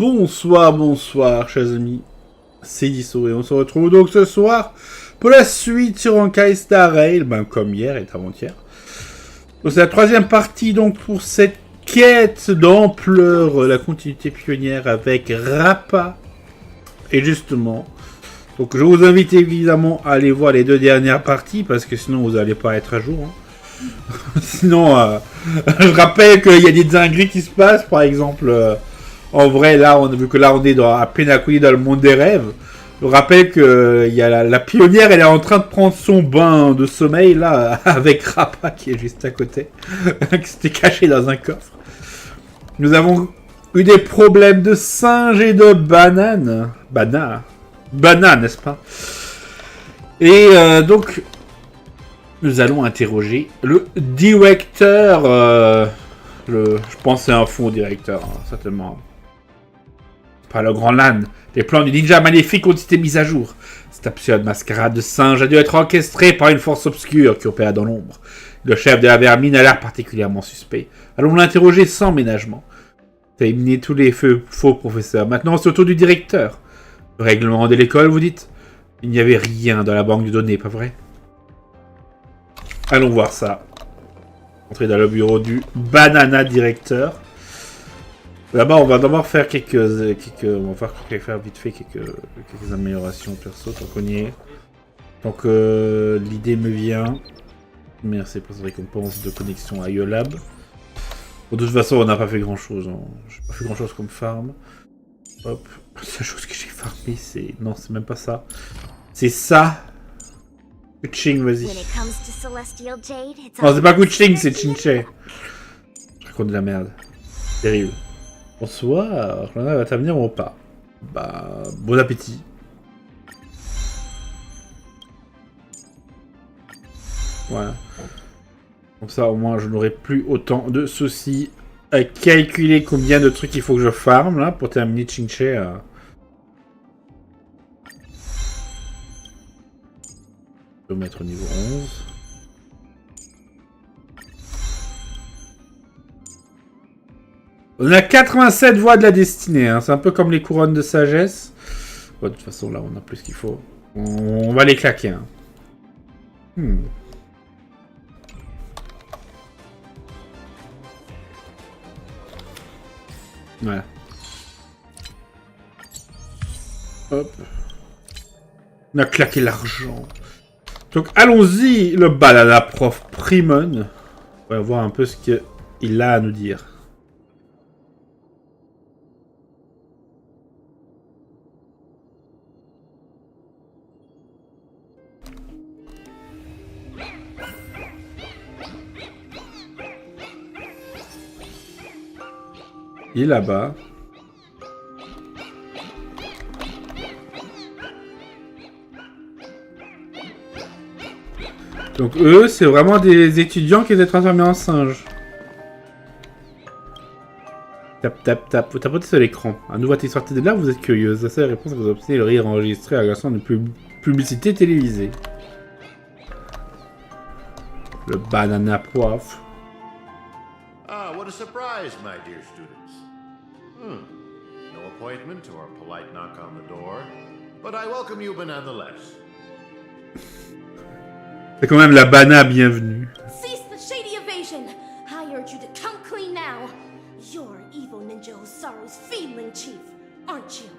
Bonsoir, bonsoir, chers amis. C'est Deaso et on se retrouve donc ce soir pour la suite sur honkaistarrail, comme hier et avant-hier. Donc c'est la troisième partie donc pour cette quête d'ampleur, la continuité pionnière avec Rappa. Et justement, donc je vous invite évidemment à aller voir les deux dernières parties parce que sinon vous n'allez pas être à jour. Sinon, je rappelle qu'il y a des dingueries qui se passent, par exemple. En vrai, là, vu que là, on est à Penacony, dans le monde des rêves. Je rappelle que y a la pionnière, elle est en train de prendre son bain de sommeil, là, avec Rappa, qui est juste à côté, qui s'était caché dans un coffre. Nous avons eu des problèmes de singes et de bananes. Banane, n'est-ce pas? Et donc, nous allons interroger le directeur. Je pense que c'est un faux directeur, hein, certainement. Pas le grand LAN. Les plans du ninja maléfique ont été mis à jour. Cette absurde mascarade de singe a dû être orchestrée par une force obscure qui opère dans l'ombre. Le chef de la vermine a l'air particulièrement suspect. Allons l'interroger sans ménagement. T'as éliminé tous les faux professeurs. Maintenant, c'est au tour du directeur. Le règlement de l'école, vous dites? Il n'y avait rien dans la banque de données, pas vrai? Allons voir ça. Entrer dans le bureau du banana directeur. D'abord, on va d'abord faire on va faire vite fait quelques améliorations perso, tant qu'on y est. Donc, l'idée me vient. Merci pour cette récompense de connexion à IOLab. Bon, de toute façon, on n'a pas fait grand chose. Hein. J'ai pas fait grand chose comme farm. Hop. La seule chose que j'ai farmé, c'est. Non, c'est même pas ça. C'est ça. Kuching, vas-y. Non, c'est pas Kuching, c'est Chinche. Je raconte de la merde. Terrible. Bonsoir, j'en ai à t'avenir ou pas? Bah, bon appétit. Voilà. Comme ça, au moins, je n'aurai plus autant de soucis à calculer combien de trucs il faut que je farm, là, pour terminer Chinche. Je vais mettre au niveau 11. On a 87 voix de la destinée, hein. C'est un peu comme les couronnes de sagesse. Bon, de toute façon, là, on a plus ce qu'il faut. On va les claquer. Hein. Voilà. Hop. On a claqué l'argent. Donc, allons-y, le Bananaprof Primon. On va voir un peu ce qu'il a à nous dire. Il est là-bas. Donc eux, c'est vraiment des étudiants qui étaient transformés en singes. Tap, tap, tap. Vous tapotez sur l'écran. Un nouveau est sorti de là, vous êtes curieuse. La seule réponse est que vous obtenez le rire enregistré à l'action de publicité télévisée. Le Bananaprof. Ah, what a surprise, my dear students. No appointment or a polite knock on the door, but I welcome you nonetheless. C'est quand même la Bana bienvenue. Cease the shady evasion. I urge you to come clean now. You're evil ninja Osaru's fiendling chief, aren't you?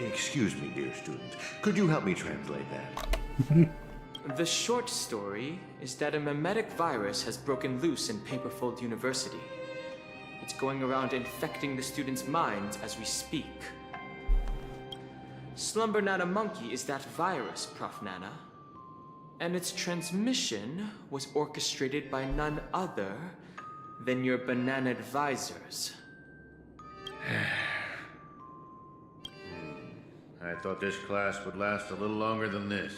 Excuse me, dear student. Could you help me translate that? The short story is that a mimetic virus has broken loose in Paperfold University. It's going around infecting the students' minds as we speak. Slumber Nana Monkey is that virus, Prof. Nana. And its transmission was orchestrated by none other than your banana advisors. I thought this class would last a little longer than this.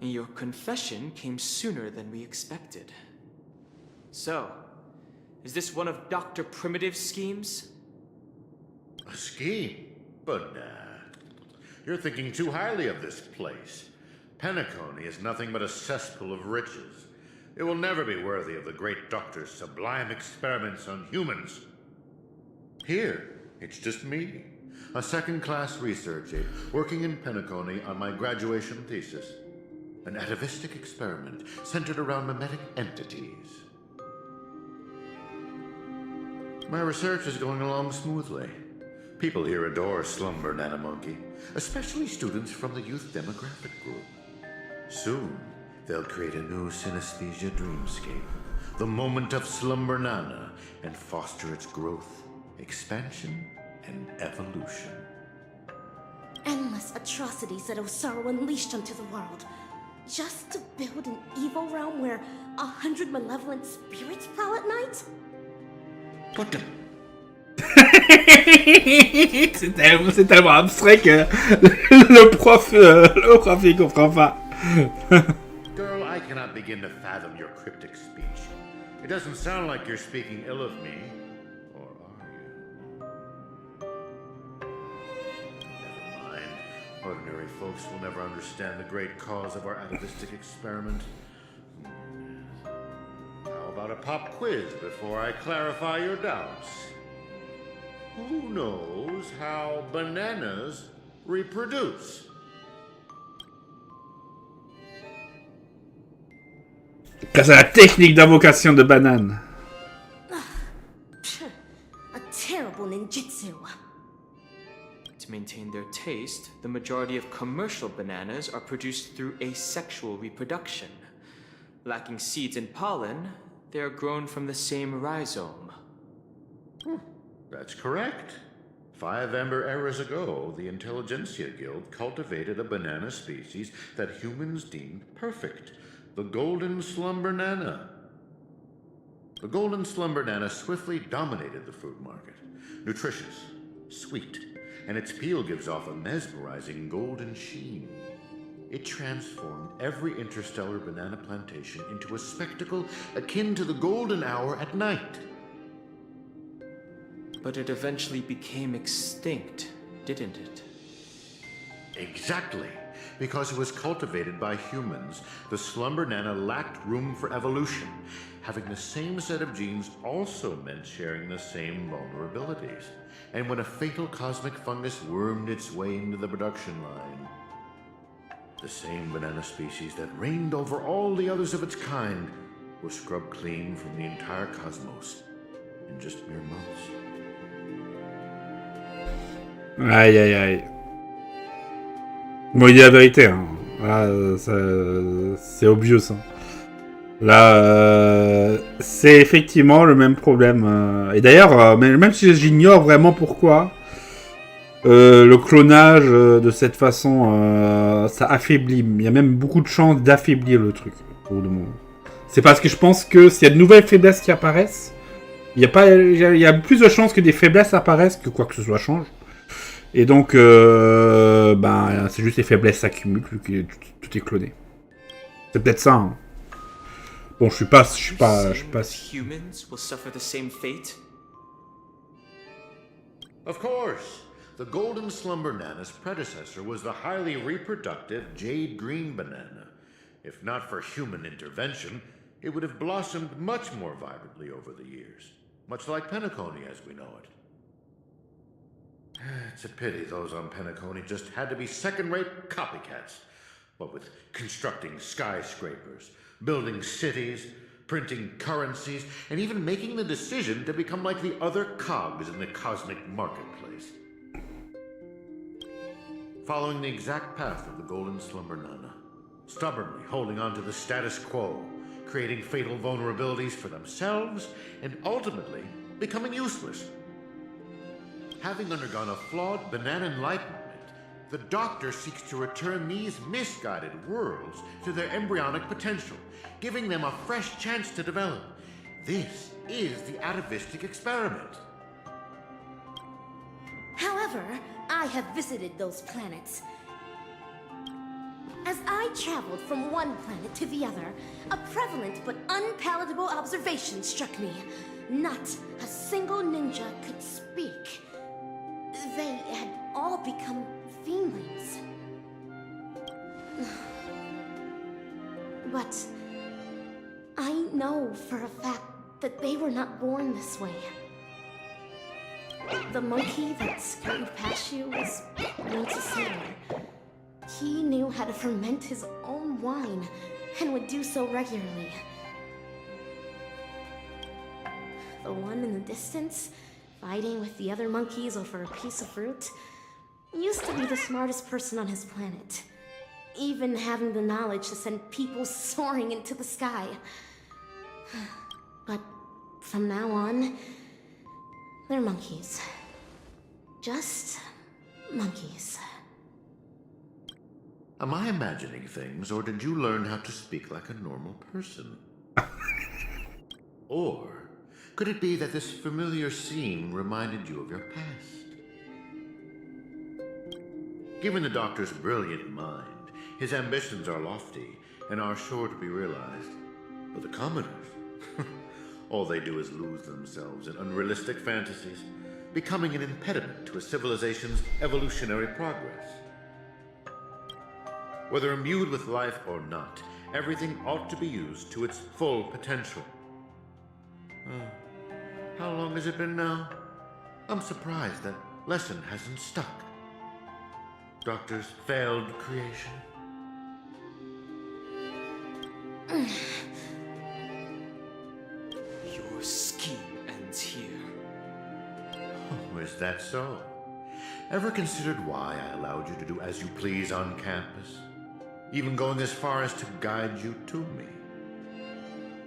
Your confession came sooner than we expected. So, is this one of Dr. Primitive's schemes? A scheme? But you're thinking too highly of this place. Penacony is nothing but a cesspool of riches. It will never be worthy of the great doctor's sublime experiments on humans. Here, it's just me, a second-class research aide working in Penacony on my graduation thesis. An atavistic experiment centered around mimetic entities. My research is going along smoothly. People here adore Slumber Nanomonkey, especially students from the youth demographic group. Soon, they'll create a new synesthesia dreamscape, the moment of Slumber Nana, and foster its growth, expansion, and evolution. Endless atrocities that Osaru unleashed onto the world, just to build an evil realm where 100 malevolent spirits prowl at night? But C'est tellement abstrait que le prof il comprend pas. girl, I cannot begin to fathom your cryptic speech. It doesn't sound like you're speaking ill of me. Or are you? Never mind. Ordinary folks will never understand the great cause of our atavistic experiment. How about a pop quiz before I clarify your doubts? Who knows how bananas reproduce? C'est la technique d'invocation de banane. A terrible ninjutsu. To maintain their taste, the majority of commercial bananas are produced through asexual reproduction. Lacking seeds and pollen, they are grown from the same rhizome. That's correct. 5 Amber eras ago, the Intelligentsia Guild cultivated a banana species that humans deemed perfect, the Golden Slumber Nana. The Golden Slumber Nana swiftly dominated the food market. Nutritious, sweet, and its peel gives off a mesmerizing golden sheen. It transformed every interstellar banana plantation into a spectacle akin to the golden hour at night. But it eventually became extinct, didn't it? Exactly. Because it was cultivated by humans, the Slumber Nana lacked room for evolution. Having the same set of genes also meant sharing the same vulnerabilities. And when a fatal cosmic fungus wormed its way into the production line, the same banana species that reigned over all the others of its kind was scrubbed clean from the entire cosmos in just mere months. Aïe aïe aïe. Bon, il dit la vérité, hein. Là, c'est obvious. Hein. Là, c'est effectivement le même problème. Et d'ailleurs, même si j'ignore vraiment pourquoi, le clonage de cette façon, ça affaiblit. Il y a même beaucoup de chances d'affaiblir le truc. Pour le moment. C'est parce que je pense que s'il y a de nouvelles faiblesses qui apparaissent, il y a plus de chances que des faiblesses apparaissent que quoi que ce soit change. Et donc, c'est juste les faiblesses s'accumulent, vu que tout est cloné. C'est peut-être ça. Hein. Bon, je suis pas. Humans will suffer the same fate. Of course, the Golden Slumber Nana's predecessor was the highly reproductive Jade Green Banana. If not for human intervention, it would have blossomed much more vibrantly over the years, much like Penacony as we know it. It's a pity those on Penacony just had to be second-rate copycats. What with constructing skyscrapers, building cities, printing currencies, and even making the decision to become like the other cogs in the cosmic marketplace. Following the exact path of the Golden Slumber Nana, stubbornly holding on to the status quo, creating fatal vulnerabilities for themselves, and ultimately becoming useless. Having undergone a flawed banana enlightenment, the Doctor seeks to return these misguided worlds to their embryonic potential, giving them a fresh chance to develop. This is the atavistic experiment. However, I have visited those planets. As I traveled from one planet to the other, a prevalent but unpalatable observation struck me. Not a single ninja could speak. They had all become fiendlings. But I know for a fact that they were not born this way. The monkey that scurried past you was once a sailor. He knew how to ferment his own wine and would do so regularly. The one in the distance, fighting with the other monkeys over a piece of fruit, used to be the smartest person on his planet, even having the knowledge to send people soaring into the sky. But from now on, they're monkeys. Just monkeys. Am I imagining things, or did you learn how to speak like a normal person? Or could it be that this familiar scene reminded you of your past? Given the doctor's brilliant mind, his ambitions are lofty and are sure to be realized. But the commoners, all they do is lose themselves in unrealistic fantasies, becoming an impediment to a civilization's evolutionary progress. Whether imbued with life or not, everything ought to be used to its full potential. How long has it been now? I'm surprised that lesson hasn't stuck. Doctor's failed creation. Your scheme ends here. Oh, is that so? Ever considered why I allowed you to do as you please on campus? Even going as far as to guide you to me?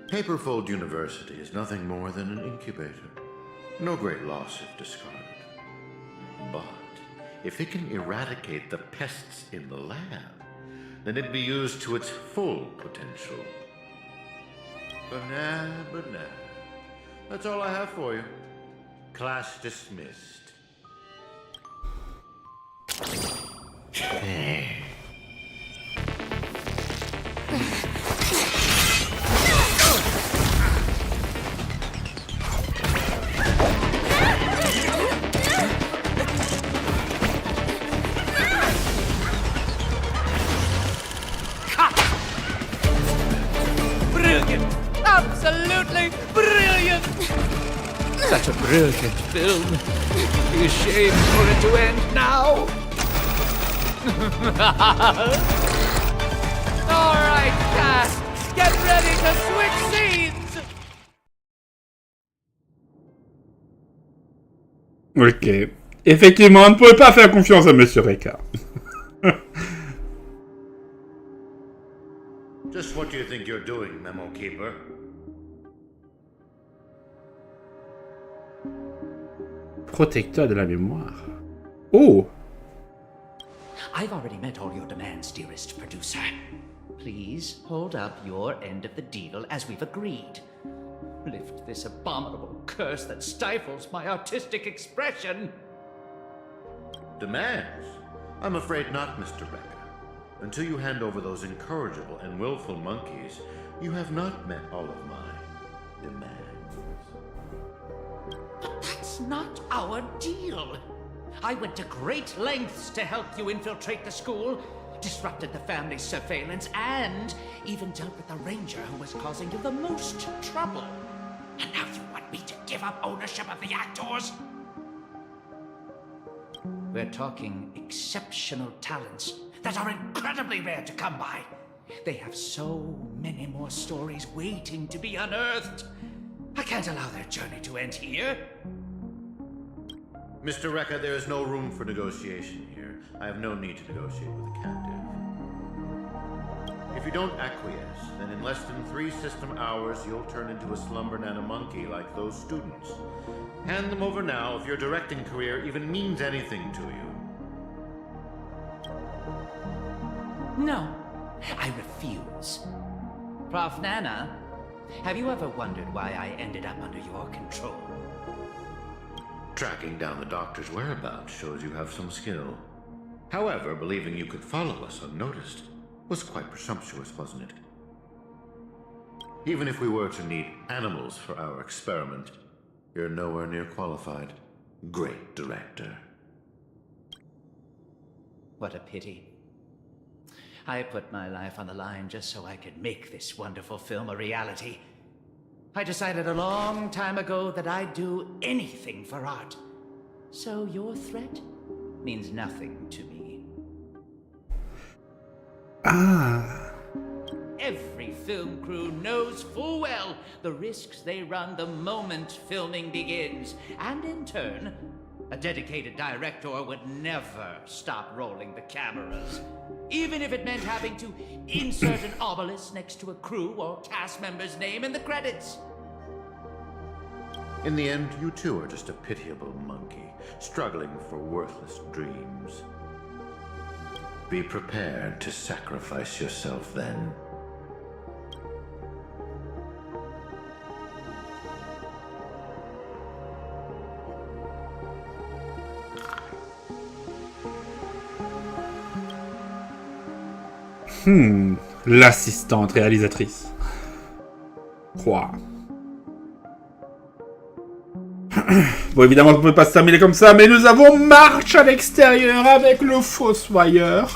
Paperfold University is nothing more than an incubator. No great loss if discarded. But if it can eradicate the pests in the lab, then it'd be used to its full potential. Banana. That's all I have for you. Class dismissed. Brilliant! Absolutely brilliant! Such a brilliant film. Be ashamed for it to end now. All right, cast, get ready to switch scenes. Ok. Effectivement, on ne pouvait pas faire confiance à Monsieur Ricard. Just what do you think you're doing, Memo Keeper? Protecteur de la mémoire. Oh! I've already met all your demands, dearest producer. Please hold up your end of the deal as we've agreed. Lift this abominable curse that stifles my artistic expression. Demands? I'm afraid not, Mr. Becker. Until you hand over those incorrigible and willful monkeys, you have not met all of my demands. But that's not our deal. I went to great lengths to help you infiltrate the school, disrupted the family's surveillance, and even dealt with the ranger who was causing you the most trouble. And now you want me to give up ownership of the actors? We're talking exceptional talents that are incredibly rare to come by. They have so many more stories waiting to be unearthed. I can't allow their journey to end here. Mr. Rekka, there is no room for negotiation here. I have no need to negotiate with a captive. If you don't acquiesce, then in less than 3 system hours, you'll turn into a slumber nana monkey like those students. Hand them over now if your directing career even means anything to you. No, I refuse. Prof. Nana, have you ever wondered why I ended up under your control? Tracking down the doctor's whereabouts shows you have some skill. However, believing you could follow us unnoticed was quite presumptuous, wasn't it? Even if we were to need animals for our experiment, you're nowhere near qualified. Great director. What a pity. I put my life on the line just so I could make this wonderful film a reality. I decided a long time ago that I'd do anything for art. So your threat means nothing to me. Ah. Every film crew knows full well the risks they run the moment filming begins. And in turn, a dedicated director would never stop rolling the cameras. Even if it meant having to insert an obelisk next to a crew or cast member's name in the credits. In the end, you too are just a pitiable monkey, struggling for worthless dreams. Be prepared to sacrifice yourself then. L'assistante réalisatrice. Quoi. Bon, évidemment, on ne peut pas se terminer comme ça, mais nous avons marche à l'extérieur avec le fossoyeur.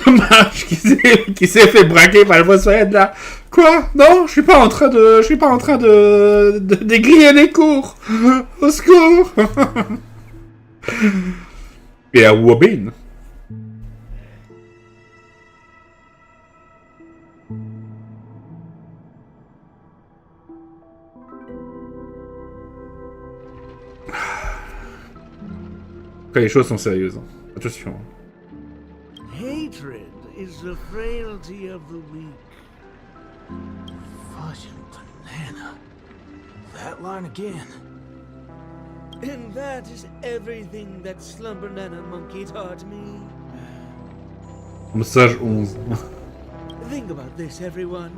Marche qui s'est fait braquer par le fossoyeur de là. Quoi? Non, je suis pas en train de dégriller les cours. Au secours. Et à Wobin. Après, les choses sont sérieuses. Attention. Hatred is the frailty of the weak. Fudge and banana. That line again. And that is everything that Slumber Nana Monkey taught me. Message 11. Think about this, everyone.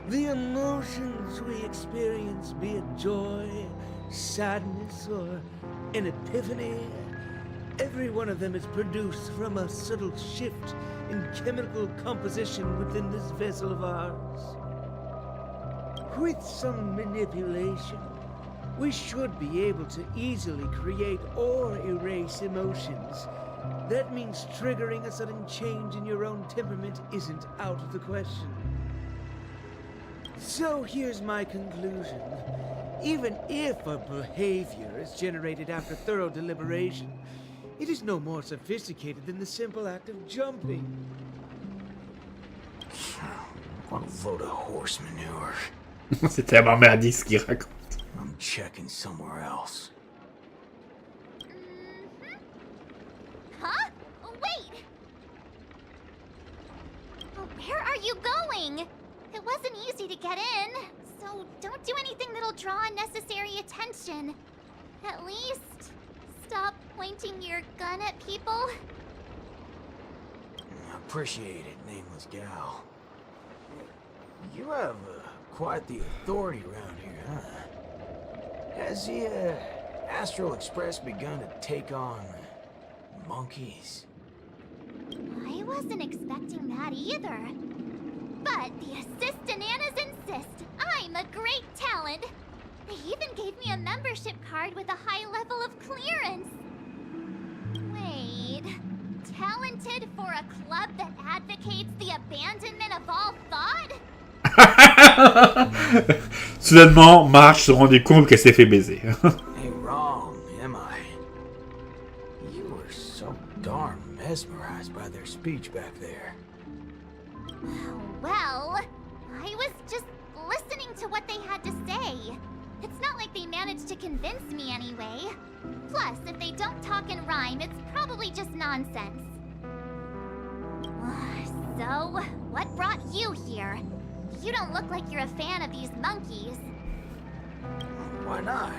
The emotions we experience, be it joy, sadness, or an epiphany, every one of them is produced from a subtle shift in chemical composition within this vessel of ours. With some manipulation, we should be able to easily create or erase emotions. That means triggering a sudden change in your own temperament isn't out of the question. So here's my conclusion. Even if a behavior is generated after thorough deliberation, it is no more sophisticated than the simple act of jumping. What a load of horse manure. C'est tellement merdique ce qu'il raconte. I'm checking somewhere else. Huh? Wait! Where are you going? It wasn't easy to get in, so don't do anything that'll draw unnecessary attention. At least, stop pointing your gun at people. I appreciate it, nameless gal. You have quite the authority around here, huh? Has the Astral Express begun to take on monkeys? I wasn't expecting that either. But the assist-ananas insist I'm a great talent. They even gave me a membership card with a high level of clearance. Wait, talented for a club that advocates the abandonment of all thought? Soudainement, Marge se rendait compte qu'elle s'est fait baiser. Ain't wrong, am I? You were so darn mesmerized by their speech back there. Well, I was just listening to what they had to say. It's not like they managed to convince me anyway. Plus, if they don't talk and rhyme, it's probably just nonsense. So, what brought you here? You don't look like you're a fan of these monkeys. Why not?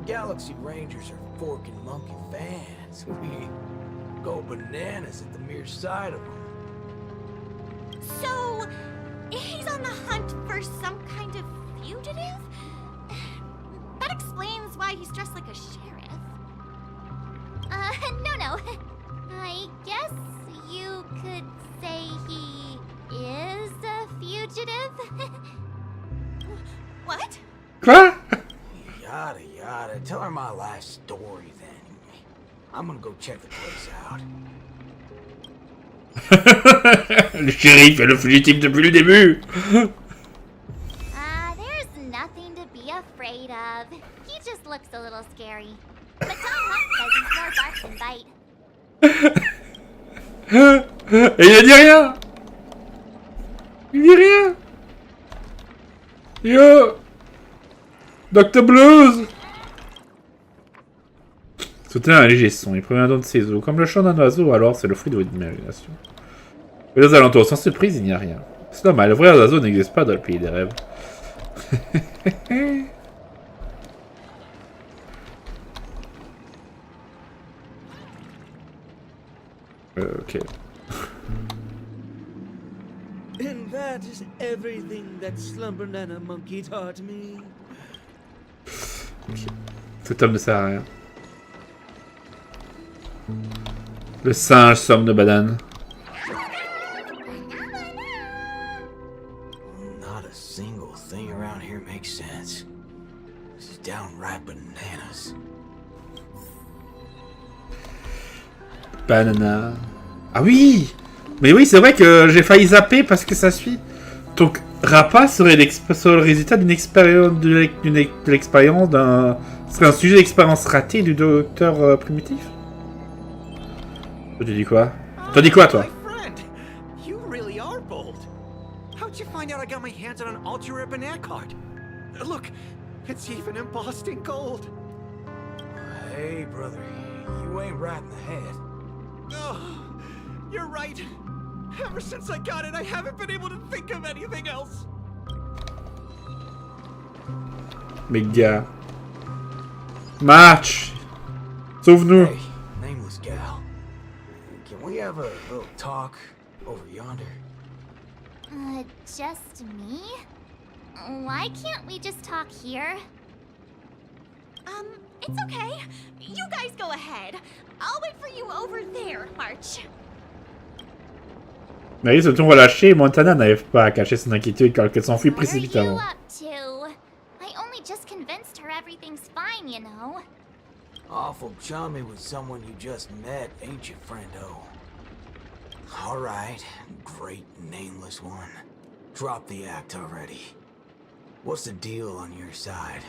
Galaxy Rangers are forking monkey fans. We go bananas at the mere sight of them. So, he's on the hunt for some kind of fugitive? That explains why he's dressed like a sheriff. No. I guess you could say he is a fugitive? What? Quoi? Yada yada. Tell her my life story then. I'm gonna go check the place out. Le shérif est le fugitif depuis le début. There's nothing to be afraid of. He just looks a little scary. But Tom Hunt says he's more bark than bite. Et il a dit rien. Il dit rien. Yo Dr Blues. Soutenez un léger son, il provient un don de ses os. Comme le chant d'un oiseau, alors c'est le fruit de votre imagination. Et aux alentours, sans surprise, il n'y a rien. C'est normal, le vrai oiseau n'existe pas dans le pays des rêves. Ok. And that is everything that Slumber Nana Monkey taught me. Cet homme ne sert à rien. Le singe somme de banane. Not a single thing around here makes sense. This is downright bananas. Banana. Ah oui. Mais oui, c'est vrai que j'ai failli zapper parce que ça suit. Donc, Rappa serait le résultat d'une expérience de l'expérience d'un... Ce serait un sujet d'expérience ratée du docteur primitif. Tu dis quoi? T'as dit quoi, toi? My friend, you really are bold. How'd you find out I got my hands on an ultra-rare banana card? Look, it's even embossed in gold. Hey, brother, you ain't right in the head. Oh, you're right. Ever since I got it, I haven't been able to think of anything else. Mais gars. Match. Sauve-nous. Hey, nameless gal. Can we have a little talk over yonder? Just me? Why can't we just talk here? It's okay. You guys go ahead. I'll wait for you over there, March. Marie se trouve relâchée et Montana n'arrive pas à cacher son inquiétude car elle s'enfuit What are you précipitamment. up to? I only just convinced her everything's fine, you know. Awful chummy with someone you just met, ain't you, friendo? Alright, great nameless one. Drop the act already. What's the deal on your side?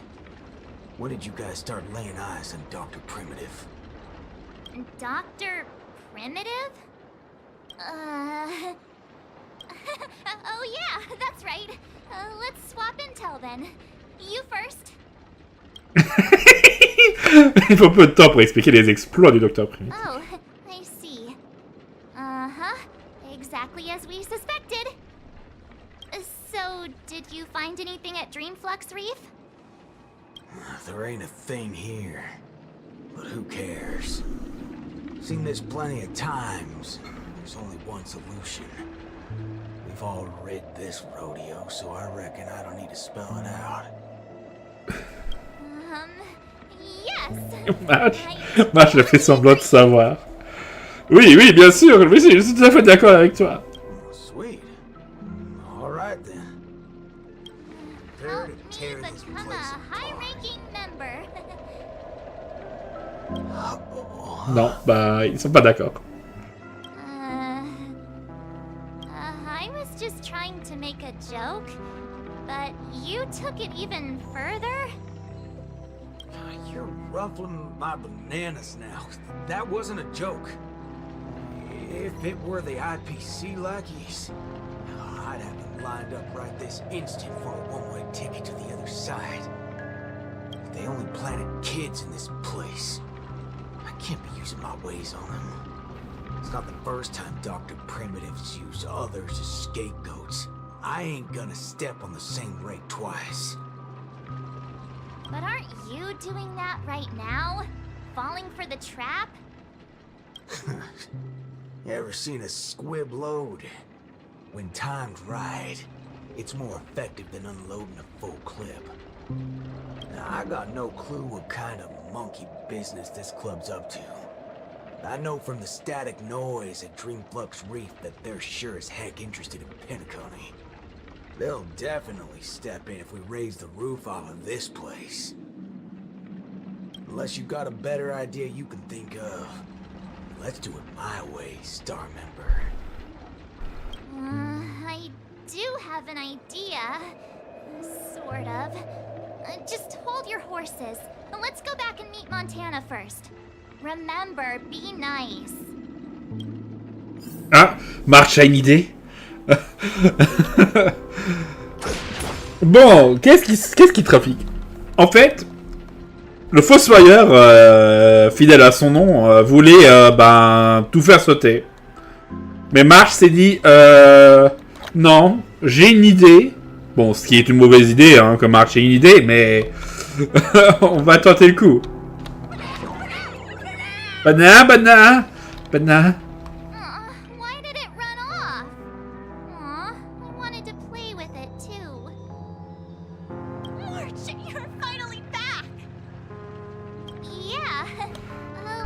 When did you guys start laying eyes on Dr. Primitive? Dr. Primitive? Oh yeah, that's right. Let's swap intel then. You first. Il faut peu de temps pour expliquer les exploits du docteur primitif. Oh, I see. Uh-huh. Exactly as we suspected. So, did you find anything at Dreamflux Reef? There ain't a thing here. But who cares? Seen this plenty of times. There's only one solution. We've all rid this rodeo, so I reckon I don't need to spell it out. Yes. Match a fait semblant de savoir. Oui, oui, bien sûr, oui, je suis tout à fait d'accord avec toi. Sweet. All right then. Help me become a high-ranking member. Non, bah, ils sont pas d'accord. I was just trying to make a joke, but you took it even further? You're ruffling my bananas now. That wasn't a joke. If it were the IPC lackeys, I'd have them lined up right this instant for a one-way ticket to the other side. They only planted kids in this place. I can't be using my ways on them. It's not the first time Dr. Primitives use others as scapegoats. I ain't gonna step on the same rake twice. But aren't you doing that right now? Falling for the trap? You ever seen a squib load? When timed right, it's more effective than unloading a full clip. Now, I got no clue what kind of monkey business this club's up to. I know from the static noise at Dreamflux Reef that they're sure as heck interested in Penacony. They'll definitely step in if we raise the roof off of this place. Unless you've got a better idea you can think of. Let's do it my way, Star Member. I do have an idea. Sort of. Just hold your horses. Let's go back and meet Montana first. Remember, be nice. Ah, March a une idée. Bon, qu'est-ce qui trafique? En fait, le fossoyeur, fidèle à son nom, voulait tout faire sauter. Mais March s'est dit, non, j'ai une idée. Bon, ce qui est une mauvaise idée, hein, que March ait une idée, mais on va tenter le coup. Banana. Why did it run off? Aw, I wanted to play with it too. March, you're finally back! Yeah,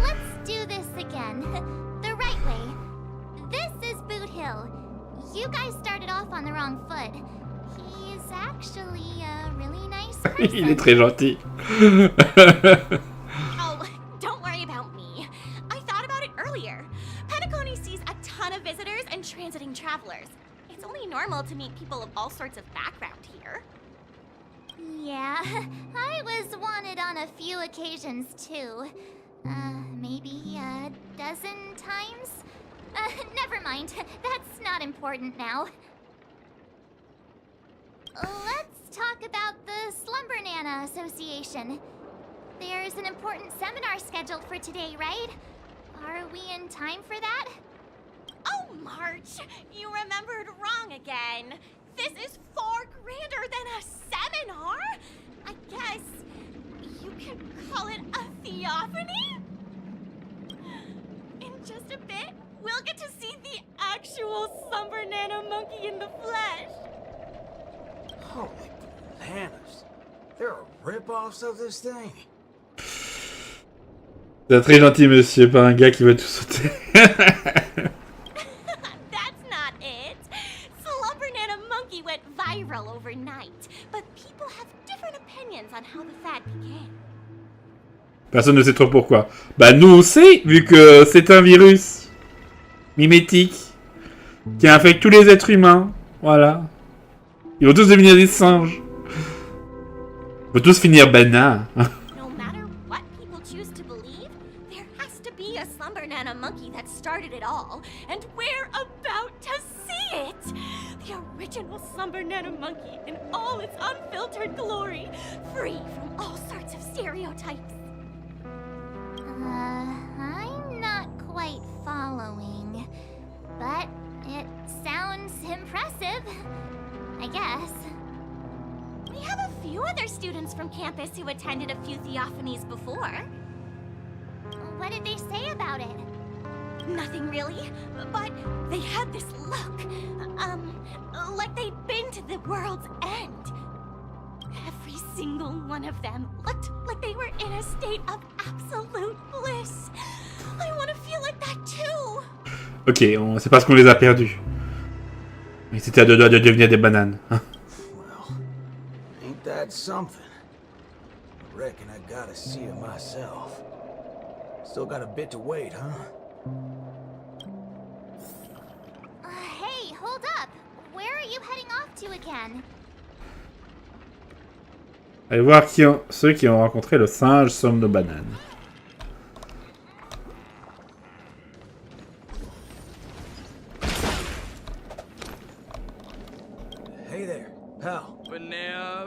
let's do this again. The right way. This is Boot Hill. You guys started off on the wrong foot. He's actually a really nice person. Il est très gentil. Oh, don't worry about me. I thought about it earlier. Penacony sees a ton of visitors and transiting travelers. It's only normal to meet people of all sorts of background here. Yeah, I was wanted on a few occasions too. Maybe a dozen times? Never mind. That's not important now. Let's talk about the Slumber-Nana Association. There's an important seminar scheduled for today, right? Are we in time for that? Oh, March, you remembered wrong again. This is far grander than a seminar. I guess you could call it a theophany? In just a bit, we'll get to see the actual Slumber-Nana monkey in the flesh. Holy bananas. There are rip-offs of this thing. C'est très gentil, monsieur, pas un gars qui veut tout sauter. That's not it. Slumber-Nana monkey went viral overnight, but people have different opinions on how the fad began. Personne ne sait trop pourquoi. Bah nous on sait, vu que c'est un virus mimétique qui infecte tous les êtres humains. Voilà. Ils vont tous devenir des singes. Ils vont tous finir banana. No matter what people choose to believe, there has to be a Slumber-Nana monkey that started it all, and we're about to see it! The original Slumber-Nana monkey in all its unfiltered glory, free from all sorts of stereotypes. I'm not quite following, but it sounds impressive, I guess. We have a few other students from campus who attended a few theophanies before. What did they say about it? Nothing really, but they had this look, like they'd been to the world's end. Every single one of them looked like they were in a state of absolute bliss. I want to feel like that too. Ok, c'est parce qu'on les a perdus. Mais c'était à deux doigts de devenir des bananes. Well, ain't that something? I reckon I gotta see it myself. Still got a bit to wait, huh? Hey, hold up! Where are you heading off to again? Allez voir ceux qui ont rencontré le singe somme de bananes. Hey there, pal. Banana?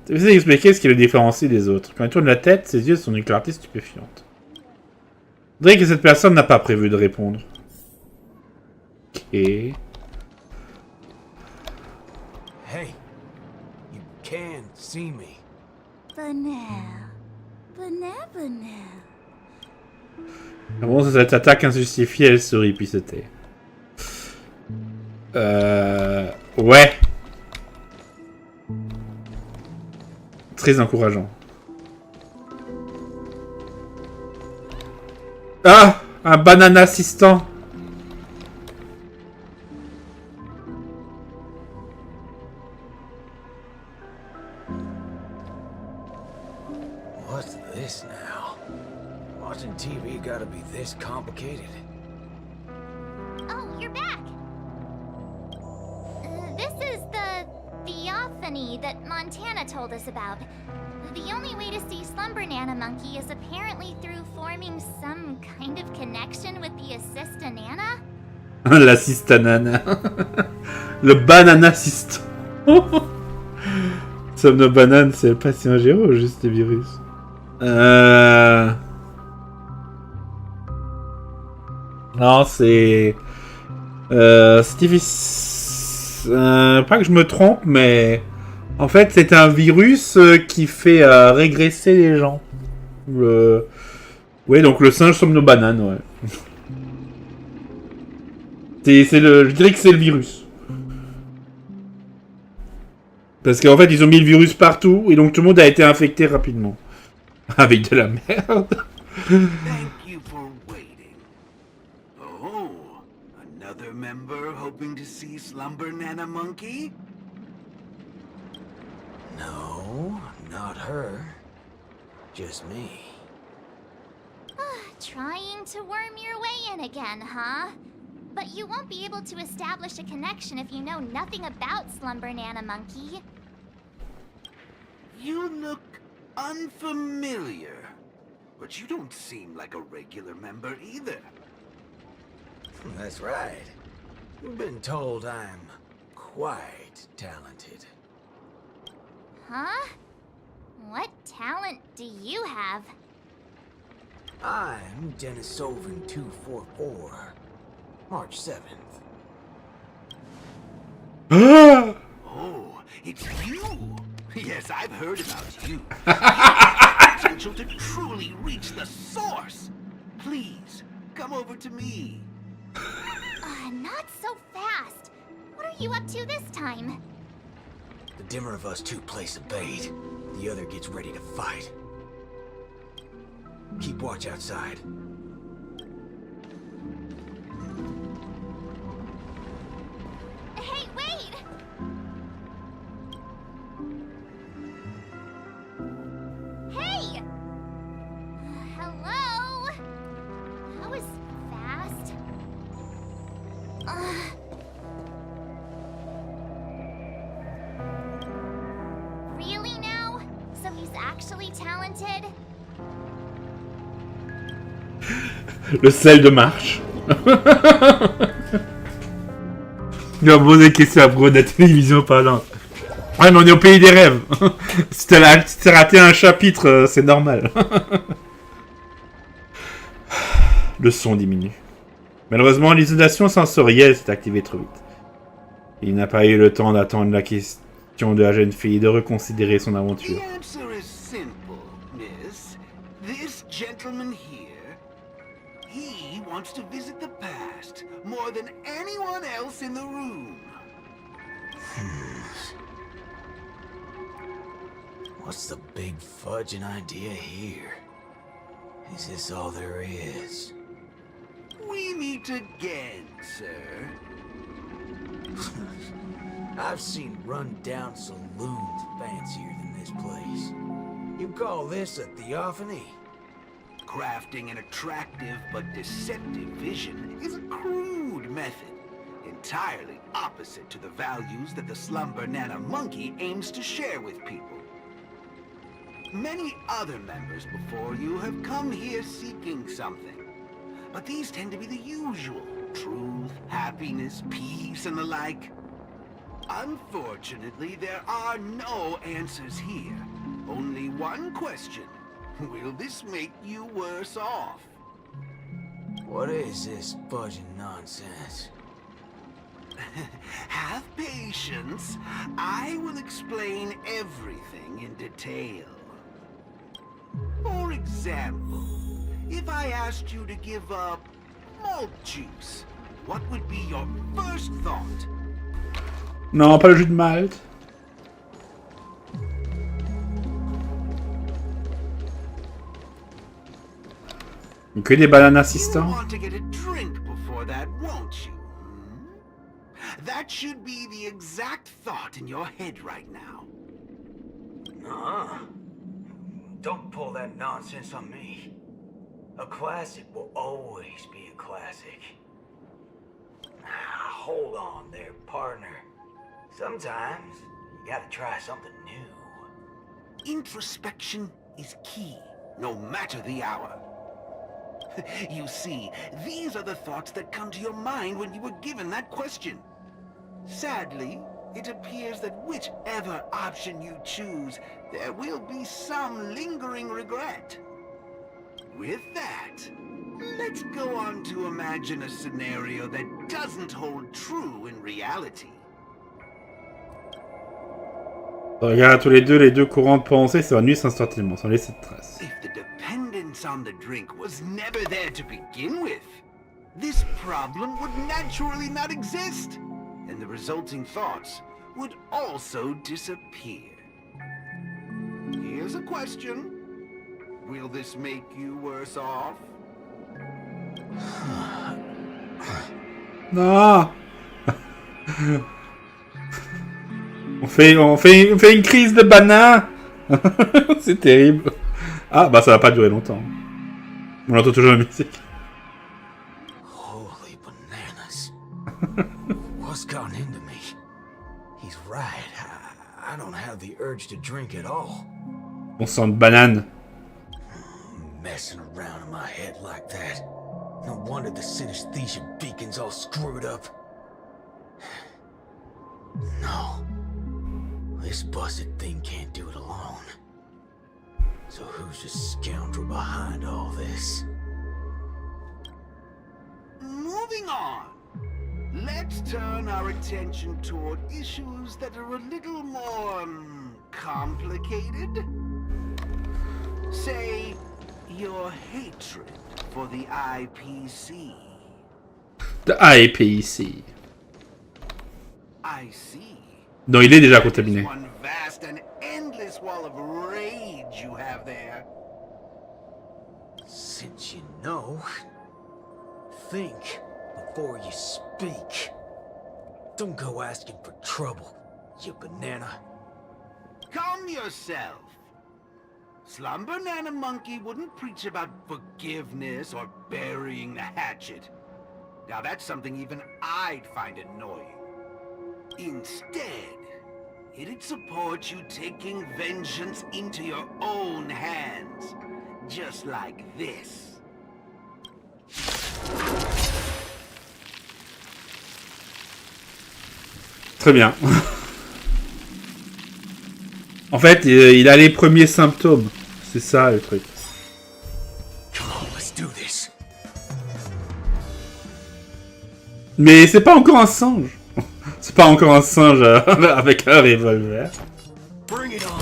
Tu veux expliquer ce qui le différencie des autres. Quand il tourne la tête, ses yeux sont d'une clarté stupéfiante. On dirait que cette personne n'a pas prévu de répondre. Ok. Hey, you can see me. Banana. Avant cette attaque injustifiée, elle sourit puis se tait. Ouais. Très encourageant. Ah, un banana assistant. What's this now? Watching TV gotta be this complicated. this is the theophany that Montana told us about. The only way to see Slumber Nana Monkey is apparently through forming some kind of connection with the Assista Nana. L'assista nana. Le bananassistant. Somme de banane, c'est le patient géo ou juste le virus? Non, c'est difficile. Pas que je me trompe, mais en fait, c'est un virus qui fait régresser les gens. Oui, donc le singe somme de banane, ouais. Je dirais que c'est le virus. Parce qu'en fait, ils ont mis le virus partout, et donc tout le monde a été infecté rapidement. Avec de la merde. Thank you for waiting. Oh, another member hoping to see Slumber Nana Monkey? No, not her. Just me. Trying to worm your way in again, huh? But you won't be able to establish a connection if you know nothing about Slumber Nana Monkey. You look unfamiliar, but you don't seem like a regular member either. That's right. You've been told I'm quite talented. Huh? What talent do you have? I'm Denisovan 244, March 7th. Oh, it's you! Yes, I've heard about you. You have the potential to truly reach the source. Please, come over to me. Not so fast. What are you up to this time? The dimmer of us two plays a bait. The other gets ready to fight. Keep watch outside. Hey, wait! Hey! Hello? That was fast. Really now? So he's actually talented? Le sel de marche. Il va poser des questions à propos de la télévision parlant. Ouais, mais on est au pays des rêves. Si t'as raté un chapitre, c'est normal. Le son diminue. Malheureusement, l'isolation sensorielle s'est activée trop vite. Il n'a pas eu le temps d'attendre la question de la jeune fille de reconsidérer son aventure. The answer is simple, miss. This gentleman here, he wants to visit the past more than anyone else in the room. What's the big fudging idea here? Is this all there is? We meet again, sir. I've seen run-down saloons fancier than this place. You call this a theophany? Crafting an attractive but deceptive vision is a crude method, entirely opposite to the values that the Slumber Nana Monkey aims to share with people. Many other members before you have come here seeking something, but these tend to be the usual: truth, happiness, peace, and the like. Unfortunately, there are no answers here. Only one question. Will this make you worse off? What is this fudging nonsense? Have patience. I will explain everything in detail. For example, if I asked you to give up malt juice, what would be your first thought? Non, pas le jus de malt. Que des bananes assistants. You want to get a drink before that, won't you? That should be the exact thought in your head right now. Don't pull that nonsense on me. A classic will always be a classic. Hold on there, partner. Sometimes you gotta try something new. Introspection is key, no matter the hour. You see, these are the thoughts that come to your mind when you were given that question. Sadly, it appears that whichever option you choose, there will be some lingering regret. With that, let's go on to imagine a scenario that doesn't hold true in reality. Regarde tous les deux courants de pensée s'ennuient instantanément, sans laisser de traces. If the dependence on the drink was never there to begin with, this problem would naturally not exist, and the resulting thoughts would also disappear. Here's a question. Will this make you worse off? Non. on fait une crise de banane. C'est terrible. Ah bah ça va pas durer longtemps. On entend toujours la musique. Holy bananas. What's gotten into me? He's right. I don't have the urge to drink at all. On sent de banane. Messing around in my head like that. No wonder the synesthesia beacon's all screwed up. No. This busted thing can't do it alone. So who's the scoundrel behind all this? Moving on. Let's turn our attention toward issues that are a little more complicated. Say, your hatred for the IPC. The IPC. I see. Non, il est déjà contaminé. One vast and endless wall of rage you have there. Since you know, think before you speak. Don't go asking for trouble, you banana. Calm yourself. Slumber Nana Monkey wouldn't preach about forgiveness or burying the hatchet. Now that's something even I'd find annoying. Instead, it'd support you taking vengeance into your own hands. Just like this. Très bien. En fait, il a les premiers symptômes. C'est ça le truc. Mais c'est pas encore un singe. C'est pas encore un singe avec un revolver. Bring it on.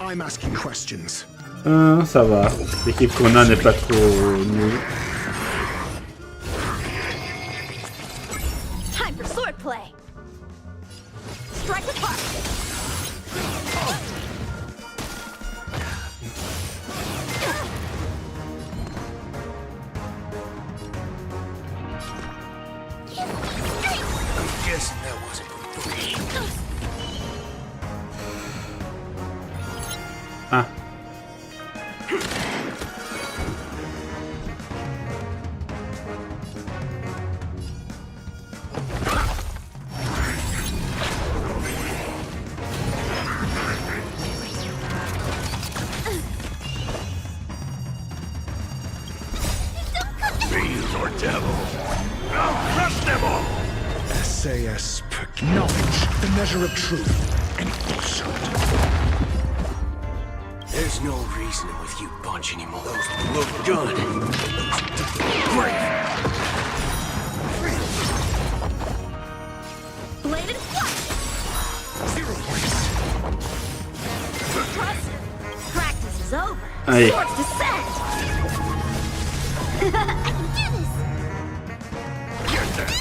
I'm asking questions. Ça va. L'équipe qu'on a n'est pas trop nulle. Time for swordplay. Strike apart. I'm guessing that wasn't for free. Ah. Fiends or devils, I'll crush them all! SAS knowledge, the measure of truth, and falsehood. There's no reasoning with you bunch anymore. Those look good. Great. Bladed flash. 0 points. Trust. Practice is over. Allez. Swords descend. I can do this. Get there.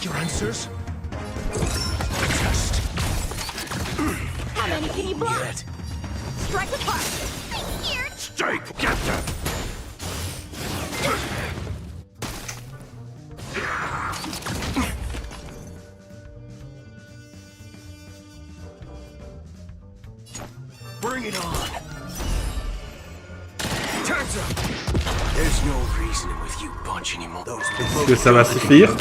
Your answers? Test. How many can you block? Strike apart. I'm scared. Stay, get them. Bring it on. Est-ce que ça va suffire?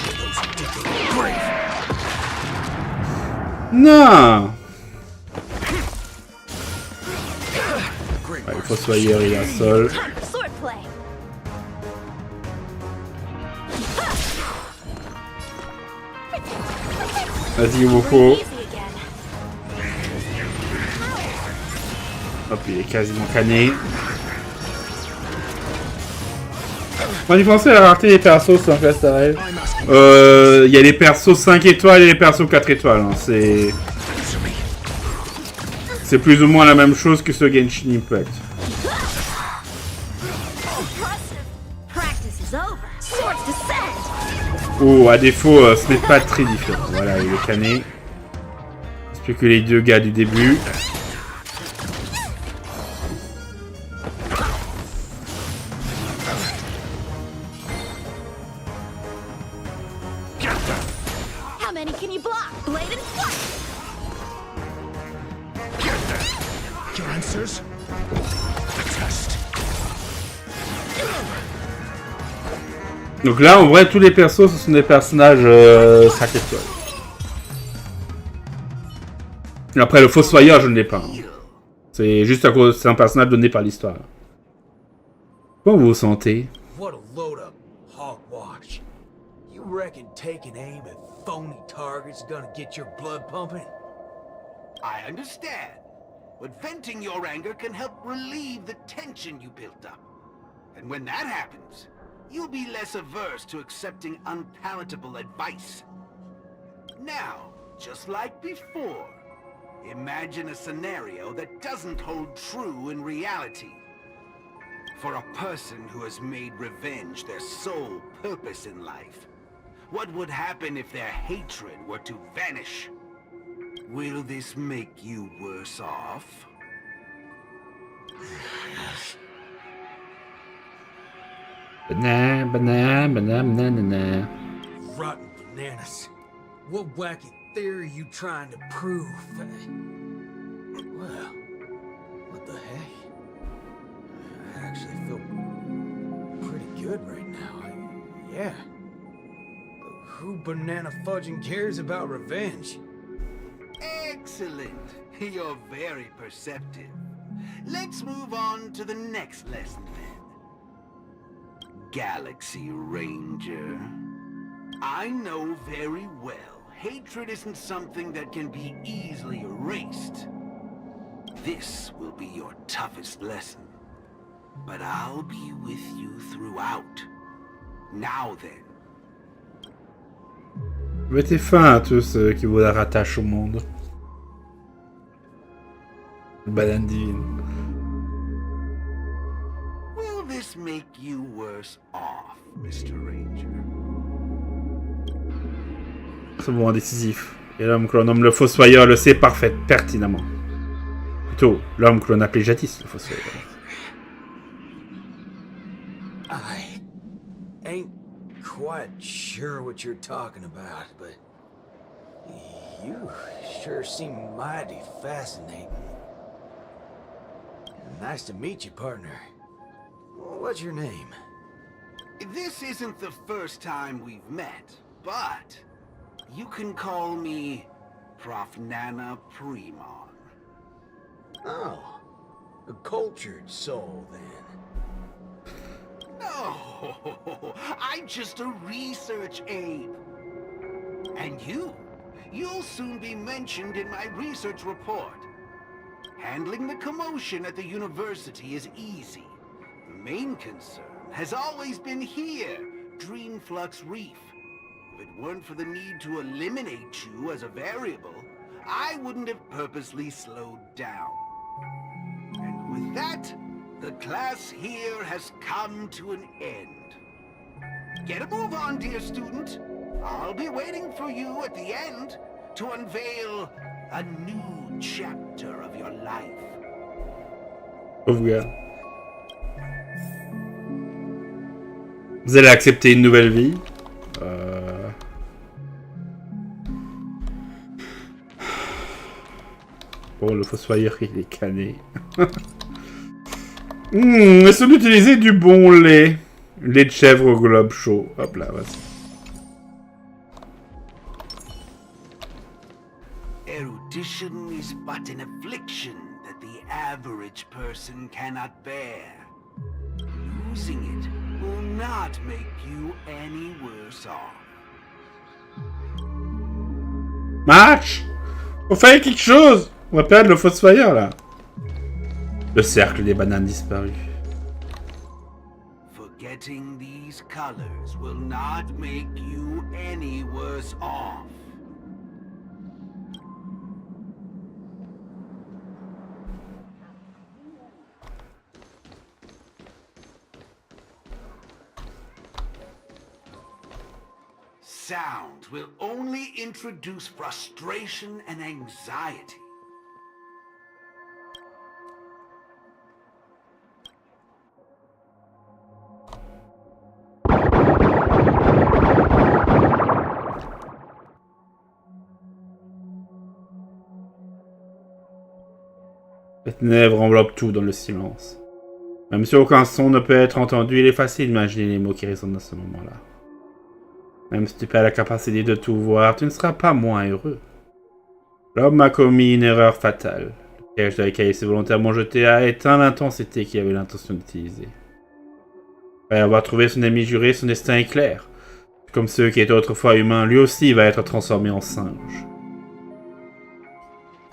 Non! Ouais, le fossoyeur il est à sol. Vas-y, Woko. Hop, il est quasiment canné. Moi, j'ai pensé à la rareté des persos sur honkaistarrail. Il y a les persos 5 étoiles et les persos 4 étoiles. Hein. C'est plus ou moins la même chose que ce Genshin Impact. Oh, à défaut, ce n'est pas très différent. Voilà, il est canné. C'est plus que les deux gars du début. Donc là, en vrai, tous les persos, ce sont des personnages 5 étoiles. Et après, le fossoyeur, je ne l'ai pas. Hein. C'est juste à cause, c'est un personnage donné par l'histoire. Comment vous vous sentez? What a load of hogwash. You reckon taking aim at phony targets is gonna get your blood pumping? I understand. But venting your anger can help relieve the tension you built up. And when that happens, you'll be less averse to accepting unpalatable advice. Now, just like before, imagine a scenario that doesn't hold true in reality. For a person who has made revenge their sole purpose in life, what would happen if their hatred were to vanish? Will this make you worse off? Banana. Rotten bananas. What wacky theory are you trying to prove? Well, what the heck? I actually feel pretty good right now. Yeah. Who banana fudging cares about revenge? Excellent. You're very perceptive. Let's move on to the next lesson then. Galaxy Ranger. I know very well hatred isn't something that can be easily erased. This will be your toughest lesson. But I'll be with you throughout. Now then. Mettez fin à tous ceux qui vous la rattachent au monde. Banane divine. Will this make you worse off, Mr. Ranger? Ce moment décisif. Et l'homme que l'on nomme le fossoyeur le sait pertinemment. Plutôt, l'homme que l'on appelait jadis le fossoyeur. I ain't quite sure what you're talking about, but you sure seem mighty fascinating. Nice to meet you, partner. What's your name? This isn't the first time we've met, but you can call me Prof. Nana Premon. Oh, a cultured soul, then. No, I'm just a research aide. And you'll soon be mentioned in my research report. Handling the commotion at the university is easy. The main concern has always been here, Dreamflux Reef. If it weren't for the need to eliminate you as a variable, I wouldn't have purposely slowed down. And with that, the class here has come to an end. Get a move on, dear student. I'll be waiting for you at the end to unveil a new chapter of your life. Sauvegarde. Vous allez accepter une nouvelle vie. Bon, le fossoyeur, il est canné. Essayons d'utiliser du bon lait. Lait de chèvre au globe chaud. Hop là, vas-y. Erudition is but an affliction that the average person cannot bear. Losing it will not make you any worse off. Marche! Faut faire quelque chose! On va perdre le Fossoyeur là. Le cercle des bananes disparues. Forgetting these colors will not make you any worse off. Sound will only introduce frustration and anxiety. Les ténèbres enveloppent tout dans le silence. Même si aucun son ne peut être entendu, il est facile d'imaginer les mots qui résonnent à ce moment-là. Même si tu perds la capacité de tout voir, tu ne seras pas moins heureux. L'homme a commis une erreur fatale. Le piège dans lequel il s'est volontairement jeté a éteint l'intensité qu'il avait l'intention d'utiliser. Après avoir trouvé son ennemi juré, son destin est clair. Comme ceux qui étaient autrefois humains, lui aussi va être transformé en singe.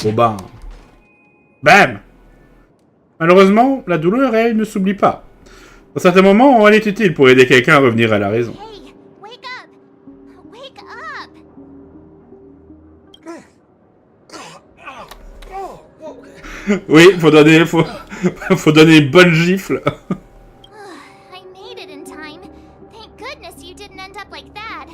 Au bas. Bam! Malheureusement, la douleur, elle, ne s'oublie pas. Dans certains moments, elle est utile pour aider quelqu'un à revenir à la raison. Hey, wake up! Wake up! Oui, faut donner une bonne gifle. I made it in time. Thank goodness you didn't end up like that.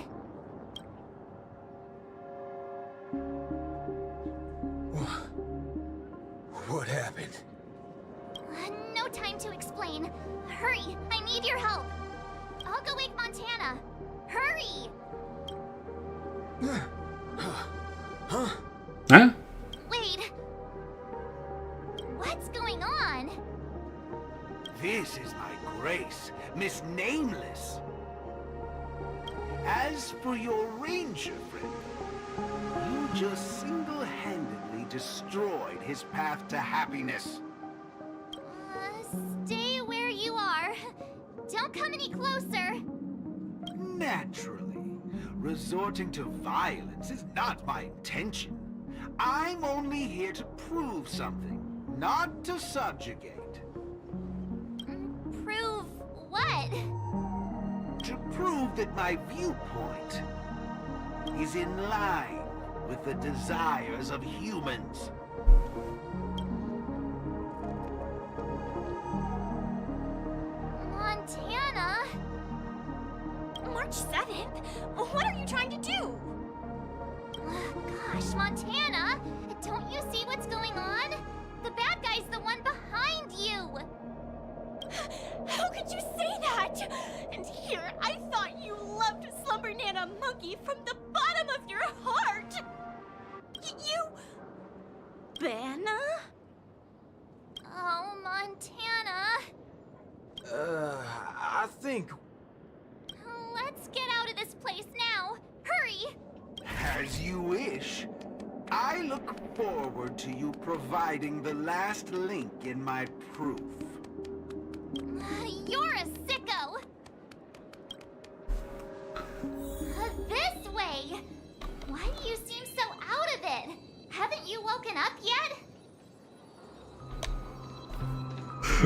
What happened? No time to explain. Hurry, I need your help. I'll go wake Montana. Hurry! Hein? Wait. What's going on? This is my grace, Miss Nameless. As for your ranger friend, you just single-handedly destroyed his path to happiness. Stay where you are. Don't come any closer. Naturally. Resorting to violence is not my intention. I'm only here to prove something, not to subjugate. Prove what? To prove that my viewpoint is in line with the desires of humans. Montana? March 7th? What are you trying to do? Gosh, Montana! Don't you see what's going on? The bad guy's the one behind you! How could you say that? And here, I thought you loved Slumber Nana Monkey from the bottom of your heart! You... Banna? Oh, Montana. I think... Let's get out of this place now. Hurry! As you wish. I look forward to you providing the last link in my proof. You're a sicko! This way! Why do you seem so out of it? Haven't you woken up yet?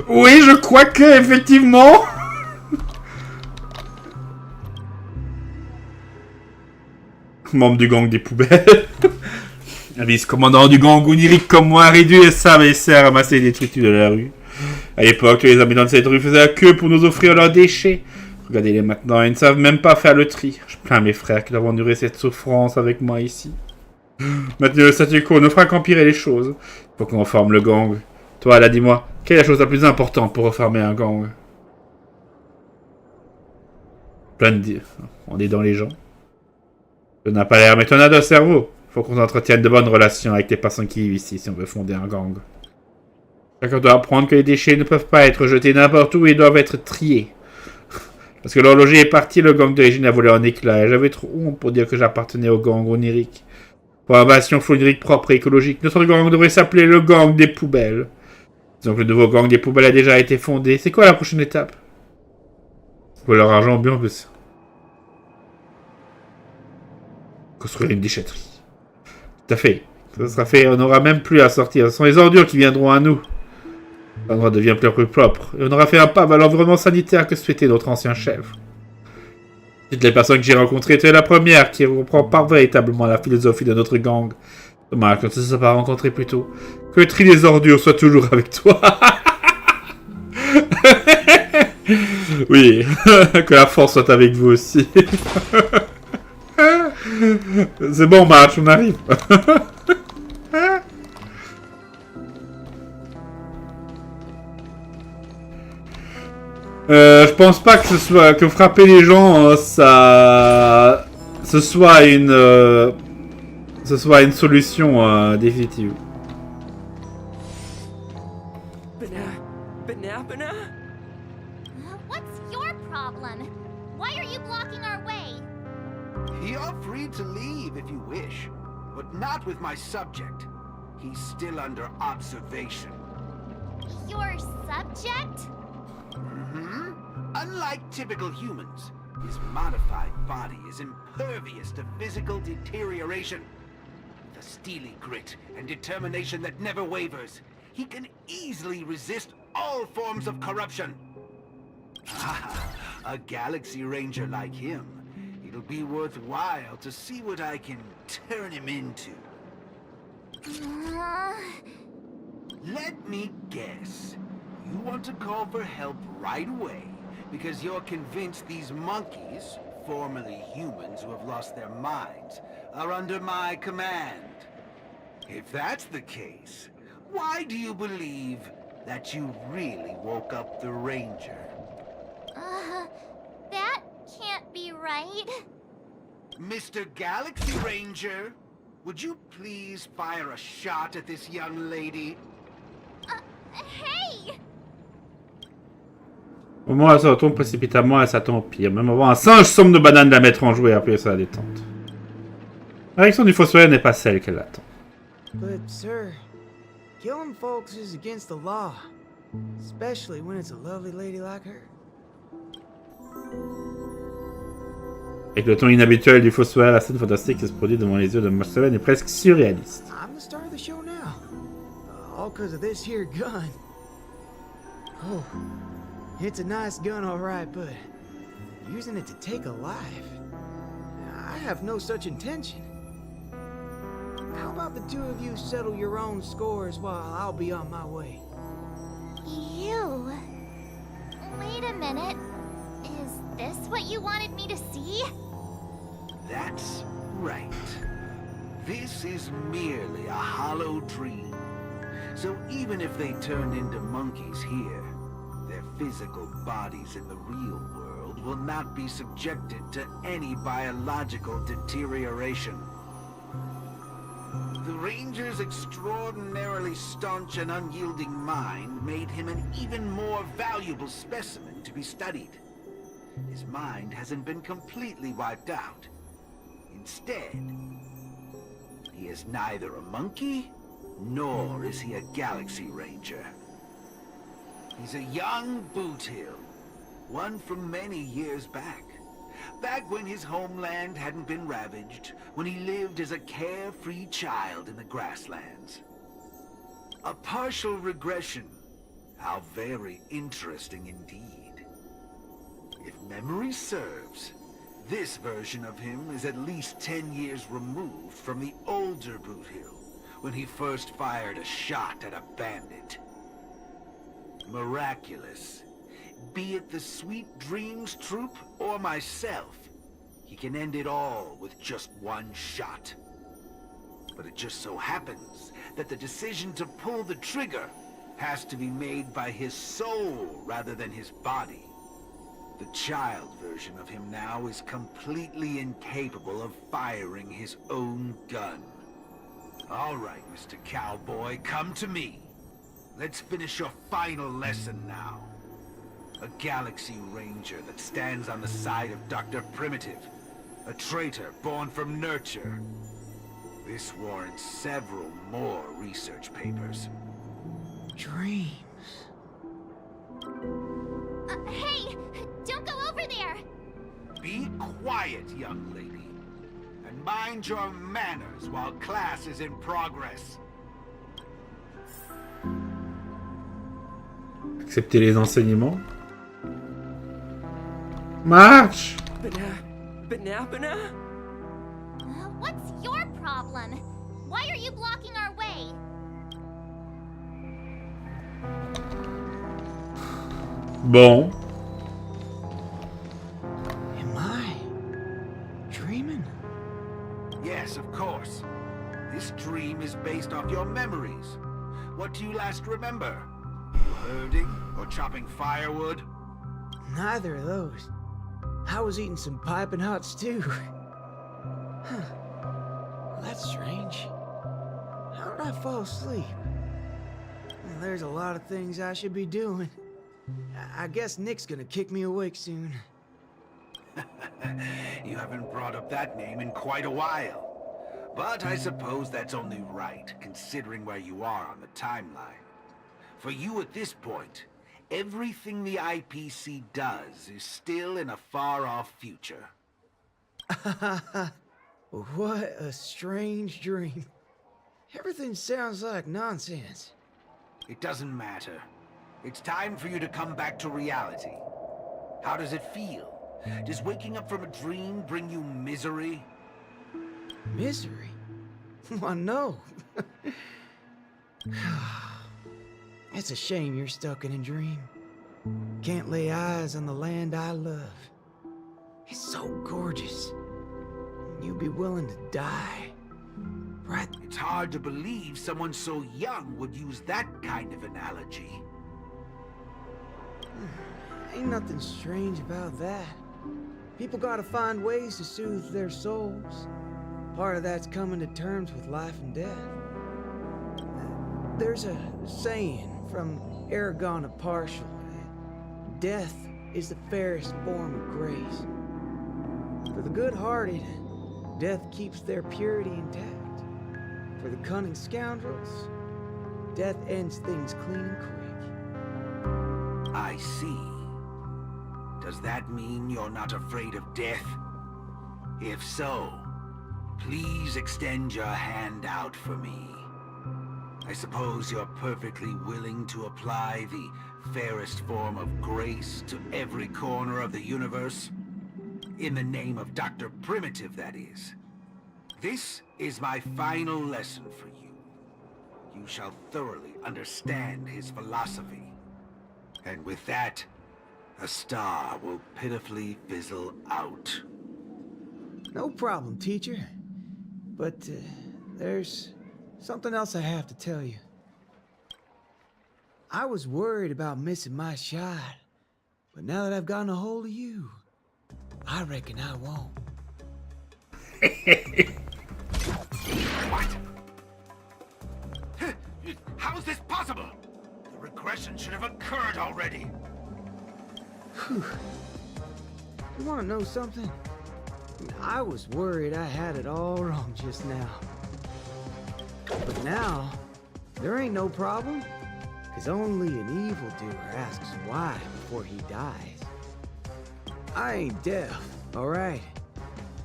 Oui, je crois que, effectivement... Membre du gang des poubelles. Un vice-commandant du gang onirique comme moi réduit sa vaisselle à ramasser les détritus de la rue. À l'époque, les habitants de cette rue faisaient la queue pour nous offrir leurs déchets. Regardez-les maintenant, ils ne savent même pas faire le tri. Je plains mes frères qui doivent endurer cette souffrance avec moi ici. Maintenant, le statu quo ne fera qu'empirer les choses. Il faut qu'on reforme le gang. Toi, là, dis-moi, quelle est la chose la plus importante pour reformer un gang? Plein de dire. On est dans les gens. Tu n'as pas l'air, mais tu en as de cerveau. Faut qu'on entretienne de bonnes relations avec les personnes qui vivent ici si on veut fonder un gang. On doit apprendre que les déchets ne peuvent pas être jetés n'importe où et doivent être triés. Parce que l'horloger est parti, le gang d'origine a volé en éclats. Et j'avais trop honte pour dire que j'appartenais au gang onirique. Programmation onirique propre et écologique. Notre gang devrait s'appeler le gang des poubelles. Donc le nouveau gang des poubelles a déjà été fondé. C'est quoi la prochaine étape? Pour leur argent bien plus. Construire une déchetterie. Tout à fait. Ça sera fait, on n'aura même plus à sortir. Ce sont les ordures qui viendront à nous. L'endroit devient plus propre. Et on aura fait un pas vers l'environnement sanitaire que souhaitait notre ancien chef. Toutes les personnes que j'ai rencontrées, tu es la première qui reprend pas véritablement la philosophie de notre gang. Dommage qu'on ne se soit pas rencontrés plus tôt. Que le tri des ordures soit toujours avec toi. Oui, que la force soit avec vous aussi. C'est bon, match, on arrive. Je pense pas que ce soit que frapper les gens, ce soit une solution définitive. What's your problem? Why are you blocking our way? You're free to leave if you wish, but not with my subject. He's still under observation. Your subject? Unlike typical humans, his modified body is impervious to physical deterioration. With a steely grit and determination that never wavers, he can easily resist all forms of corruption. A Galaxy Ranger like him, it'll be worthwhile to see what I can turn him into. Let me guess. You want to call for help right away because you're convinced these monkeys, formerly humans who have lost their minds, are under my command. If that's the case, why do you believe that you really woke up the Ranger? That can't be right. Mr. Galaxy Ranger, would you please fire a shot at this young lady? Hey! Au moment où ça retombe précipitamment, elle s'attend au pire. Même avant un singe somme de banane la mettre en jouet et appuyer sur la détente. La réaction du fossoyeur n'est pas celle qu'elle attend. But, sir, killing folks is against the law. Especially when it's a lovely lady like her. Avec le ton inhabituel du fossoyeur, la scène fantastique qui se produit devant les yeux de Marceline est presque surréaliste. I'm the star of the show now. All because of this here gun. Oh, it's a nice gun, all right, but using it to take a life, I have no such intention. How about the two of you settle your own scores while I'll be on my way? You? Wait a minute. Is this what you wanted me to see? That's right. This is merely a hollow dream. So even if they turned into monkeys here, their physical bodies in the real world will not be subjected to any biological deterioration. The Ranger's extraordinarily staunch and unyielding mind made him an even more valuable specimen to be studied. His mind hasn't been completely wiped out. Instead, he is neither a monkey, nor is he a Galaxy Ranger. He's a young boothill, one from many years back. Back when his homeland hadn't been ravaged, when he lived as a carefree child in the grasslands. A partial regression. How very interesting indeed. If memory serves, this version of him is at least 10 years removed from the older Boothill, when he first fired a shot at a bandit. Miraculous. Be it the Sweet Dreams Troop or myself, he can end it all with just one shot. But it just so happens that the decision to pull the trigger has to be made by his soul rather than his body. The child version of him now is completely incapable of firing his own gun. All right, Mr. Cowboy, come to me. Let's finish your final lesson now. A Galaxy Ranger that stands on the side of Dr. Primitive. A traitor born from nurture. This warrants several more research papers. Dreams. Hey! Don't go over there! Be quiet, young lady. And mind your manners while class is in progress. Accepter les enseignements. Marche! Banana? What's your problem? Why are you blocking our way? Bon. Am I dreaming? Yes, of course. This dream is based off your memories. What do you last remember? You herding or chopping firewood? Neither of those. I was eating some piping hot stew. Huh. Well, that's strange. How did I fall asleep? Well, there's a lot of things I should be doing. I guess Nick's gonna kick me awake soon. You haven't brought up that name in quite a while. But I suppose that's only right, considering where you are on the timeline. For you at this point, everything the IPC does is still in a far-off future. What a strange dream. Everything sounds like nonsense. It doesn't matter. It's time for you to come back to reality. How does it feel? Does waking up from a dream bring you misery? Misery? Why, no. It's a shame you're stuck in a dream. Can't lay eyes on the land I love. It's so gorgeous. You'd be willing to die. Right? It's hard to believe someone so young would use that kind of analogy. Ain't nothing strange about that. People gotta find ways to soothe their souls. Part of that's coming to terms with life and death. There's a saying from Aragon of Partial. Death is the fairest form of grace. For the good-hearted, death keeps their purity intact. For the cunning scoundrels, death ends things clean and quick. I see. Does that mean you're not afraid of death? If so, please extend your hand out for me. I suppose you're perfectly willing to apply the fairest form of grace to every corner of the universe? In the name of Dr. Primitive, that is. This is my final lesson for you. You shall thoroughly understand his philosophy. And with that, a star will pitifully fizzle out. No problem, teacher. But there's something else I have to tell you. I was worried about missing my shot, but now that I've gotten a hold of you, I reckon I won't. What? How is this possible? The regression should have occurred already. Whew. You want to know something? I was worried I had it all wrong just now. But now, there ain't no problem. Because only an evildoer asks why before he dies. I ain't deaf, alright?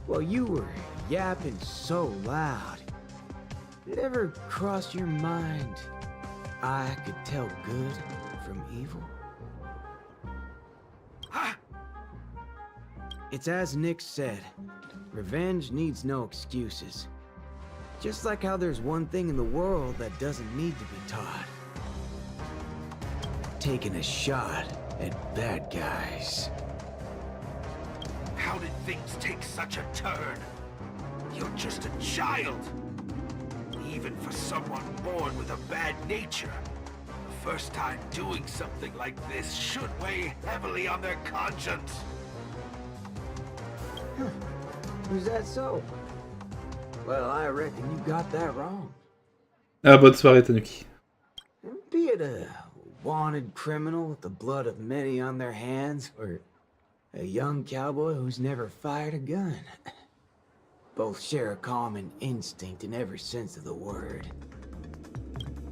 Well, you were yapping so loud. Did it ever cross your mind I could tell good from evil? Huh? It's as Nick said, revenge needs no excuses. Just like how there's one thing in the world that doesn't need to be taught. Taking a shot at bad guys. How did things take such a turn? You're just a child. Even for someone born with a bad nature, the first time doing something like this should weigh heavily on their conscience. Huh. Is that so? Well, I reckon you got that wrong. Ah, bonne soirée, Tanuki. Be be it a wanted criminal with the blood of many on their hands, or a young cowboy who's never fired a gun. Both share a common instinct in every sense of the word.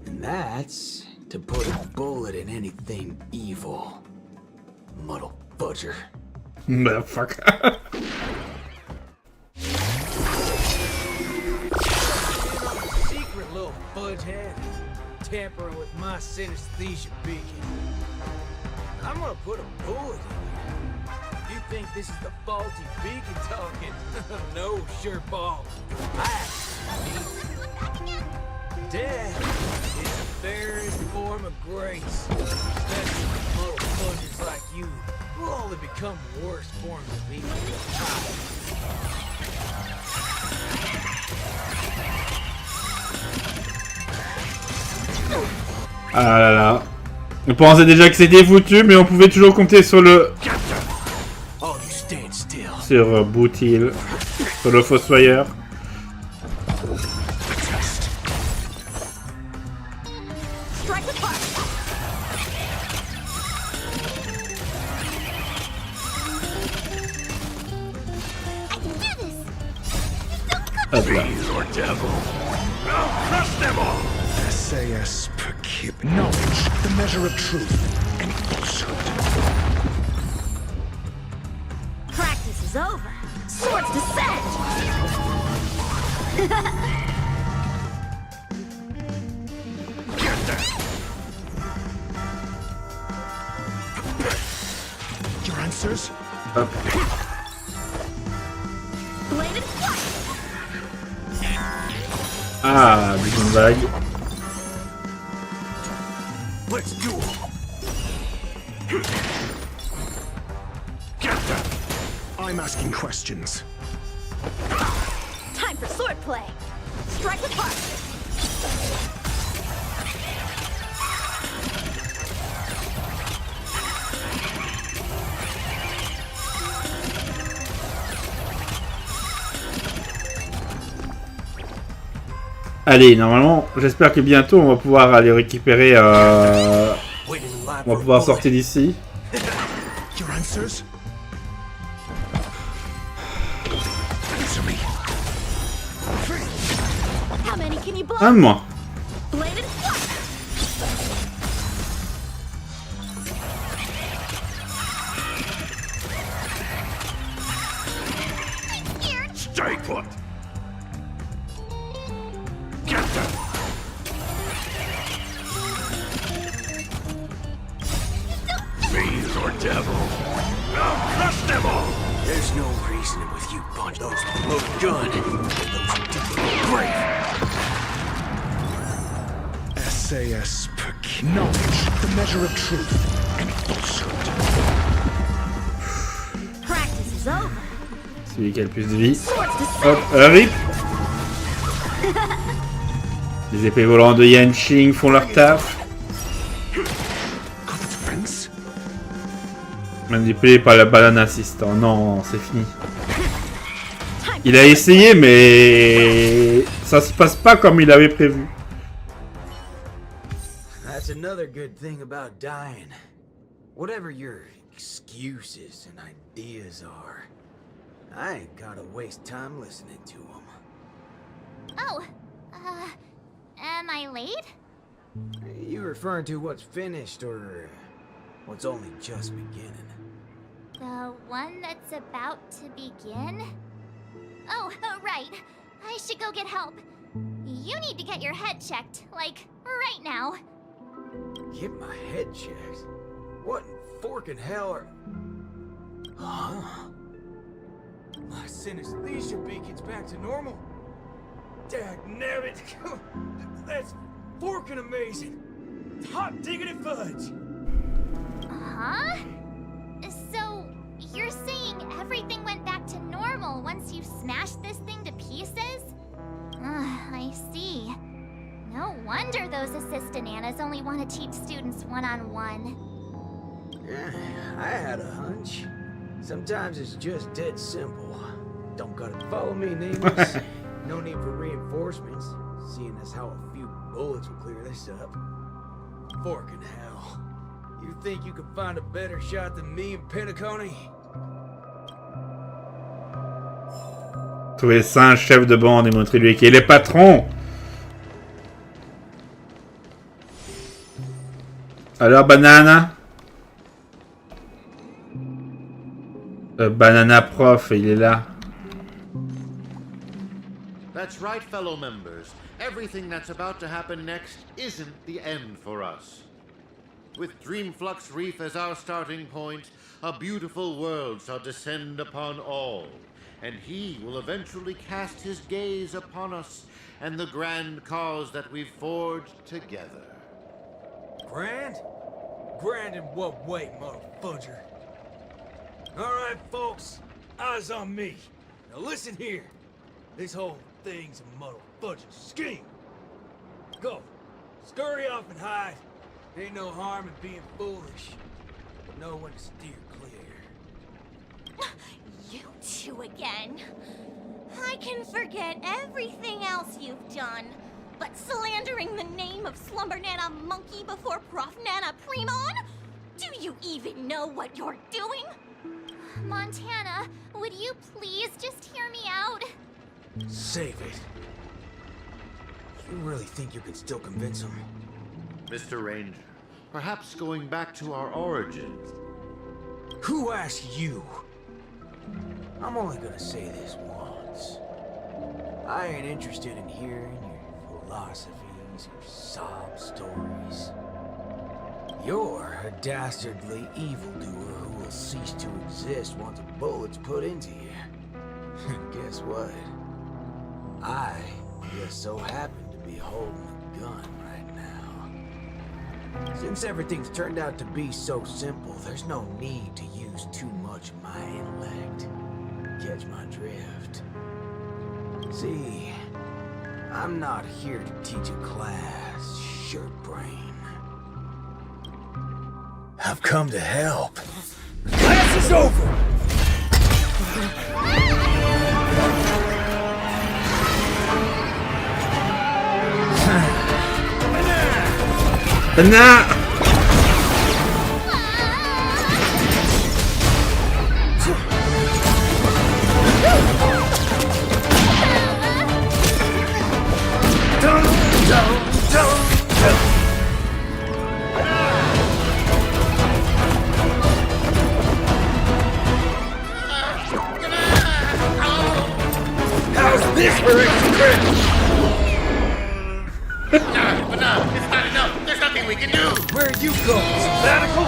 And that's to put a bullet in anything evil. Muddle butcher. Motherfucker. Secret little fudgehead, tampering with my synesthesia beacon. I'm gonna put a bullet in you. You think this is the faulty beacon talking? No, sure ball. Death is the fairest form of grace. Especially with muddle fudges like you, who only become worse forms of evil with time. Ah là là. On pensait déjà que c'était foutu, mais on pouvait toujours compter sur le... Sur Bootil. Sur le fossoyeur. Hop là. SAS knowledge, the measure of truth and falsehood. Practice is over. Swords descend! Your answers? Hop. Bladed flight! Ah, une vague. Let's duel. I'm asking questions. Time for swordplay! Strike apart! Allez, normalement, j'espère que bientôt on va pouvoir aller récupérer... On va pouvoir sortir d'ici. Your answers? Answer me. How many can you blow? Un de moins. Bladed flight! Stay put. Fiend or devil? I'll crush them all! There's no reasoning with you, punch. Those who load gun, those who dig the grave. SAS knowledge, the measure of truth and falsehood. Practice is over. Celui qui a le plus de vie. Swords Hop, descend! rip. Les épées volantes de Yanqing font leur taf. Manipulé par la banane assistant. Non, c'est fini. Il a essayé, mais ça se passe pas comme il avait prévu. That's another good thing about dying. Whatever your excuses and ideas are, I ain't gotta waste time listening to them. Oh, am I late? You referring to what's finished or what's only just beginning? The one that's about to begin? Oh, right. I should go get help. You need to get your head checked, like, right now. Get my head checked? What in forking hell are... Huh? My synesthesia beacon's back to normal. Dagnabbit! That's forking amazing! Hot diggity fudge! Huh? So, you're saying everything went back to normal once you smashed this thing to pieces? I see. No wonder those assistant Annas only want to teach students one-on-one. I had a hunch. Sometimes it's just dead simple. Don't gotta follow me, nameless. No need for reinforcements, seeing as how a few bullets will clear this up. forking hell. You think you could find a better shot than me in Penacony? Trouvez ça un chef de bande et montrez-lui qui est le patron. Alors, Banana? Bananaprof, il est là. That's right, fellow members. Everything that's about to happen next isn't the end for us. With Dreamflux Reef as our starting point, a beautiful world shall descend upon all, and he will eventually cast his gaze upon us and the grand cause that we've forged together. Grand? Grand in what way, motherfudger? Alright, folks, eyes on me. Now listen here. This whole thing's a motherfudger scheme. Go. Scurry off and hide. Ain't no harm in being foolish. But know when to steer clear. You two again. I can forget everything else you've done. But slandering the name of Slumber Nana Monkey before Prof Nana Premon? Do you even know what you're doing? Montana, would you please just hear me out? Save it. You really think you can still convince him? Mr. Ranger, perhaps going back to our origins. Who asked you? I'm only gonna say this once. I ain't interested in hearing your philosophies or sob stories. You're a dastardly evildoer who will cease to exist once a bullet's put into you. And guess what? I just so happen to be holding a gun right now. Since everything's turned out to be so simple, there's no need to use too much of my intellect. Catch my drift. See, I'm not here to teach a class, shirt brain. I've come to help. Class is over! Banana! How's this for extra? But no, it's not enough. There's nothing we can do. Where are you going? Sabbatical?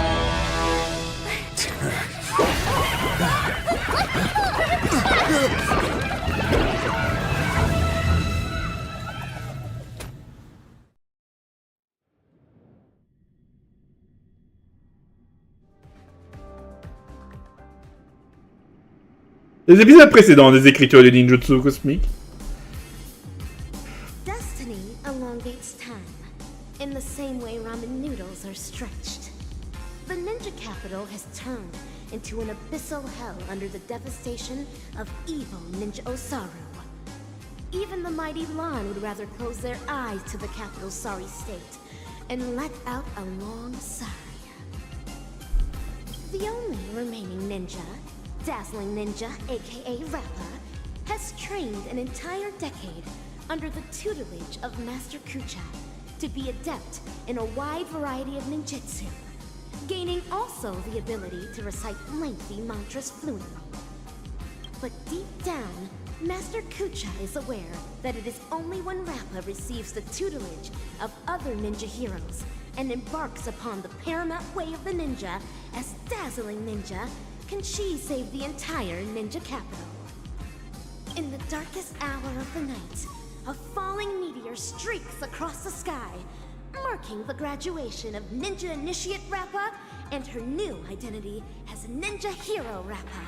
Les épisodes précédents des écritures du ninjutsu cosmique. Destiny elongates time, in the same way ramen noodles are stretched. The ninja capital has turned into an abyssal hell under the devastation of evil Ninja Osaru. Even the mighty Lan would rather close their eyes to the capital's sorry state and let out a long sigh. The only remaining ninja, Dazzling Ninja, aka Rappa, has trained an entire decade under the tutelage of Master Kucha to be adept in a wide variety of ninjutsu, gaining also the ability to recite lengthy mantras fluently. But deep down, Master Kucha is aware that it is only when Rappa receives the tutelage of other ninja heroes and embarks upon the paramount way of the ninja as Dazzling Ninja can she save the entire ninja capital. In the darkest hour of the night, a falling meteor streaks across the sky, marking the graduation of Ninja Initiate Rappa and her new identity as Ninja Hero Rappa.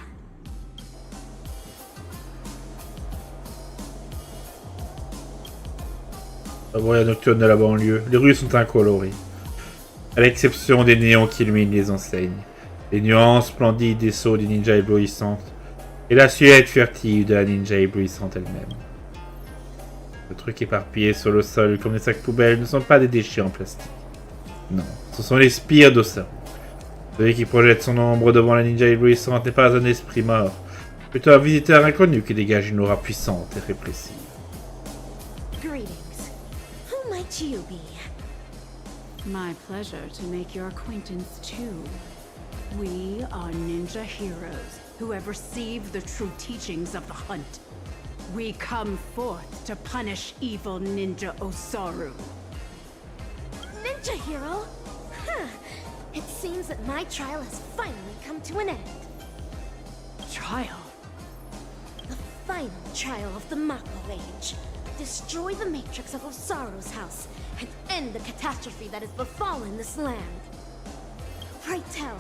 La voie nocturne de la banlieue. Les rues sont incolorées, à l'exception des néons qui illuminent les enseignes, les nuances splendides des sauts des ninjas éblouissantes et la silhouette furtive de la ninja éblouissante elle-même. Le truc éparpillé sur le sol comme des sacs poubelles ne sont pas des déchets en plastique. Non, ce sont les spires d'Ossa. Celui qui projette son ombre devant la ninja éblouissante n'est pas un esprit mort. Plutôt un visiteur inconnu qui dégage une aura puissante et répressive. Greetings. Who might you be? My pleasure to make your acquaintance too. We are ninja heroes who have received the true teachings of the hunt. We come forth to punish evil ninja Osaru. Ninja hero? Huh. It seems that my trial has finally come to an end. Trial? The final trial of the Mako Age. Destroy the matrix of Osaru's house and end the catastrophe that has befallen this land. Pray tell,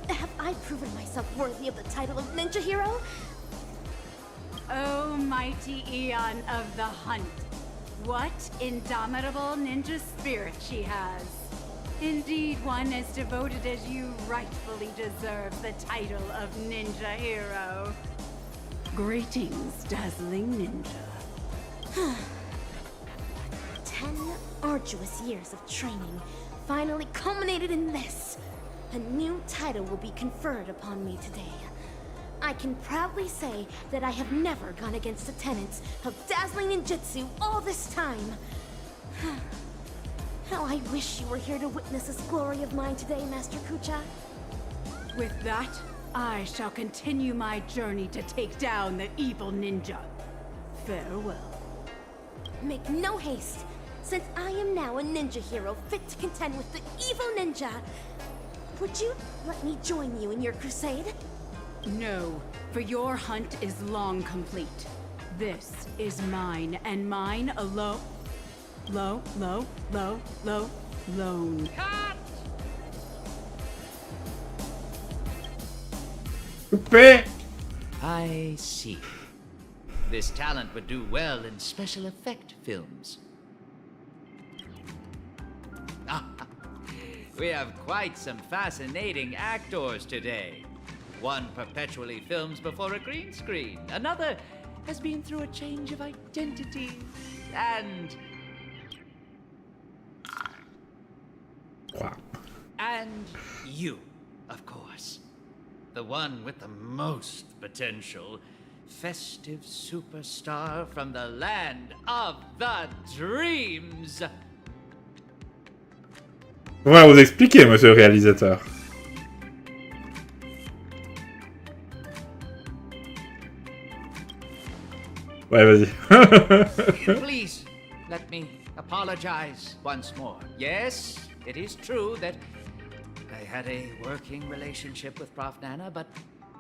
have I proven myself worthy of the title of ninja hero? O mighty Eon of the Hunt. What indomitable ninja spirit she has. Indeed, one as devoted as you rightfully deserve the title of ninja hero. Greetings, dazzling ninja. 10 arduous years of training finally culminated in this. A new title will be conferred upon me today. I can proudly say that I have never gone against the tenets of dazzling ninjutsu all this time. How I wish you were here to witness this glory of mine today, Master Kucha. With that, I shall continue my journey to take down the evil ninja. Farewell. Make no haste, since I am now a ninja hero fit to contend with the evil ninja. Would you let me join you in your crusade? No, for your hunt is long complete. This is mine, and mine alone. Lone. Coupé! I see. This talent would do well in special effect films. We have quite some fascinating actors today. One perpetually films before a green screen. Another has been through a change of identity. And you, of course. The one with the most potential. Festive superstar from the land of the dreams. On va vous expliquer, monsieur le réalisateur. Ouais, vas-y. Please, let me apologize once more. Yes, it is true that I had a working relationship with Prof. Nana, but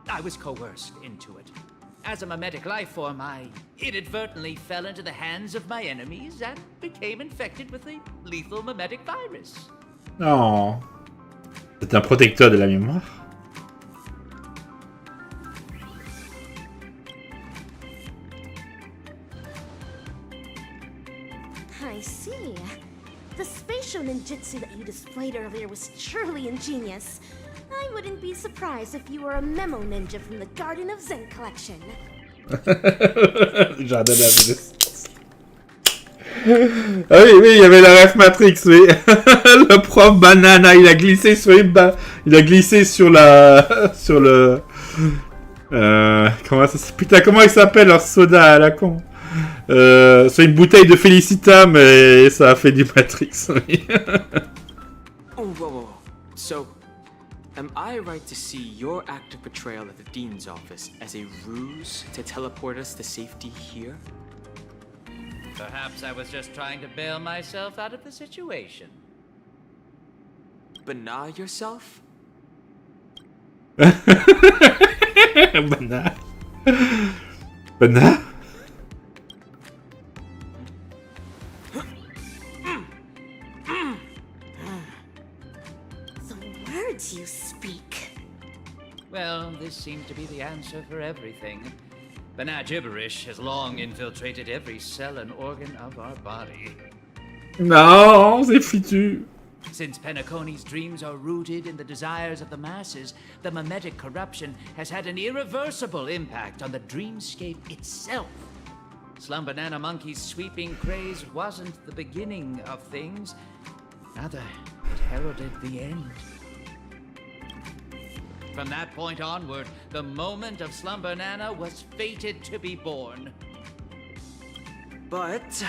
I was coerced into it. As a mimetic life form, I inadvertently fell into the hands of my enemies and became infected with the lethal mimetic virus. Oh. C'est un protecteur de la mémoire. I see. The spatial ninjutsu that you displayed earlier was truly ingenious. I wouldn't be surprised if you were a memo ninja from the Garden of Zen collection. Jardin d'adolescence. Ah oui, il y avait la ref Matrix, oui. Le prof Banana, il a glissé sur il a glissé sur le comment ça, putain, comment il s'appelle leur soda à la con, sur une bouteille de Félicita, mais ça a fait du Matrix, oui. Oh, whoa. So, am I right to see your active portrayal at the Dean's office as a ruse to teleport us to safety here? Perhaps I was just trying to bail myself out of the situation. Bana yourself? Bana? Bana? The words you speak. Well, this seems to be the answer for everything. Bana gibberish has long infiltrated every cell and organ of our body. Non, c'est fichu. Since Penacony's dreams are rooted in the desires of the masses, the mimetic corruption has had an irreversible impact on the dreamscape itself. Slum Banana Monkey's sweeping craze wasn't the beginning of things. Rather, It heralded the end. From that point onward, the moment of Slumber Nana was fated to be born. But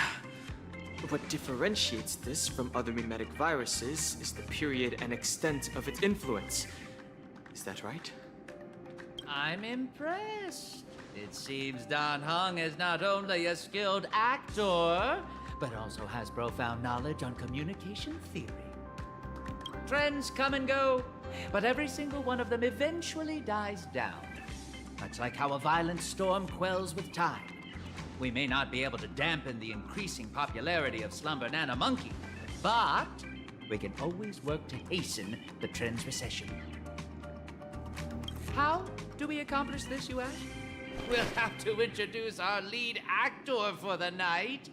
what differentiates this from other mimetic viruses is the period and extent of its influence. Is that right? I'm impressed. It seems Dan Heng is not only a skilled actor, but also has profound knowledge on communication theory. Trends come and go, but every single one of them eventually dies down. Much like how a violent storm quells with time. We may not be able to dampen the increasing popularity of Slumber Nana Monkey, but we can always work to hasten the trend's recession. How do we accomplish this, you ask? We'll have to introduce our lead actor for the night.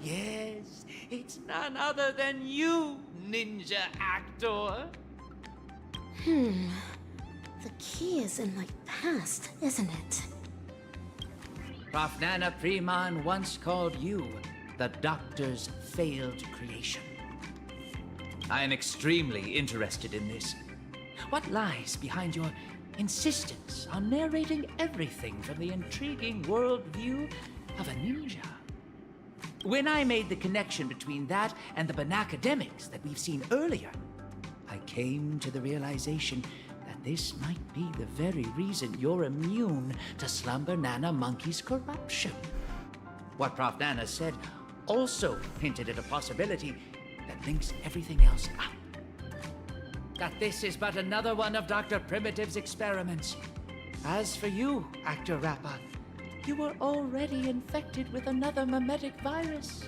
Yes, it's none other than you, ninja actor. The key is in my past, isn't it? Prof. Nana Preman once called you the Doctor's failed creation. I am extremely interested in this. What lies behind your insistence on narrating everything from the intriguing worldview of a ninja? When I made the connection between that and the Banacademics that we've seen earlier, I came to the realization that this might be the very reason you're immune to Slumber Nana Monkey's corruption. What Prof. Nana said also hinted at a possibility that links everything else up. That this is but another one of Dr. Primitive's experiments. As for you, Actor Rappa, you were already infected with another mimetic virus.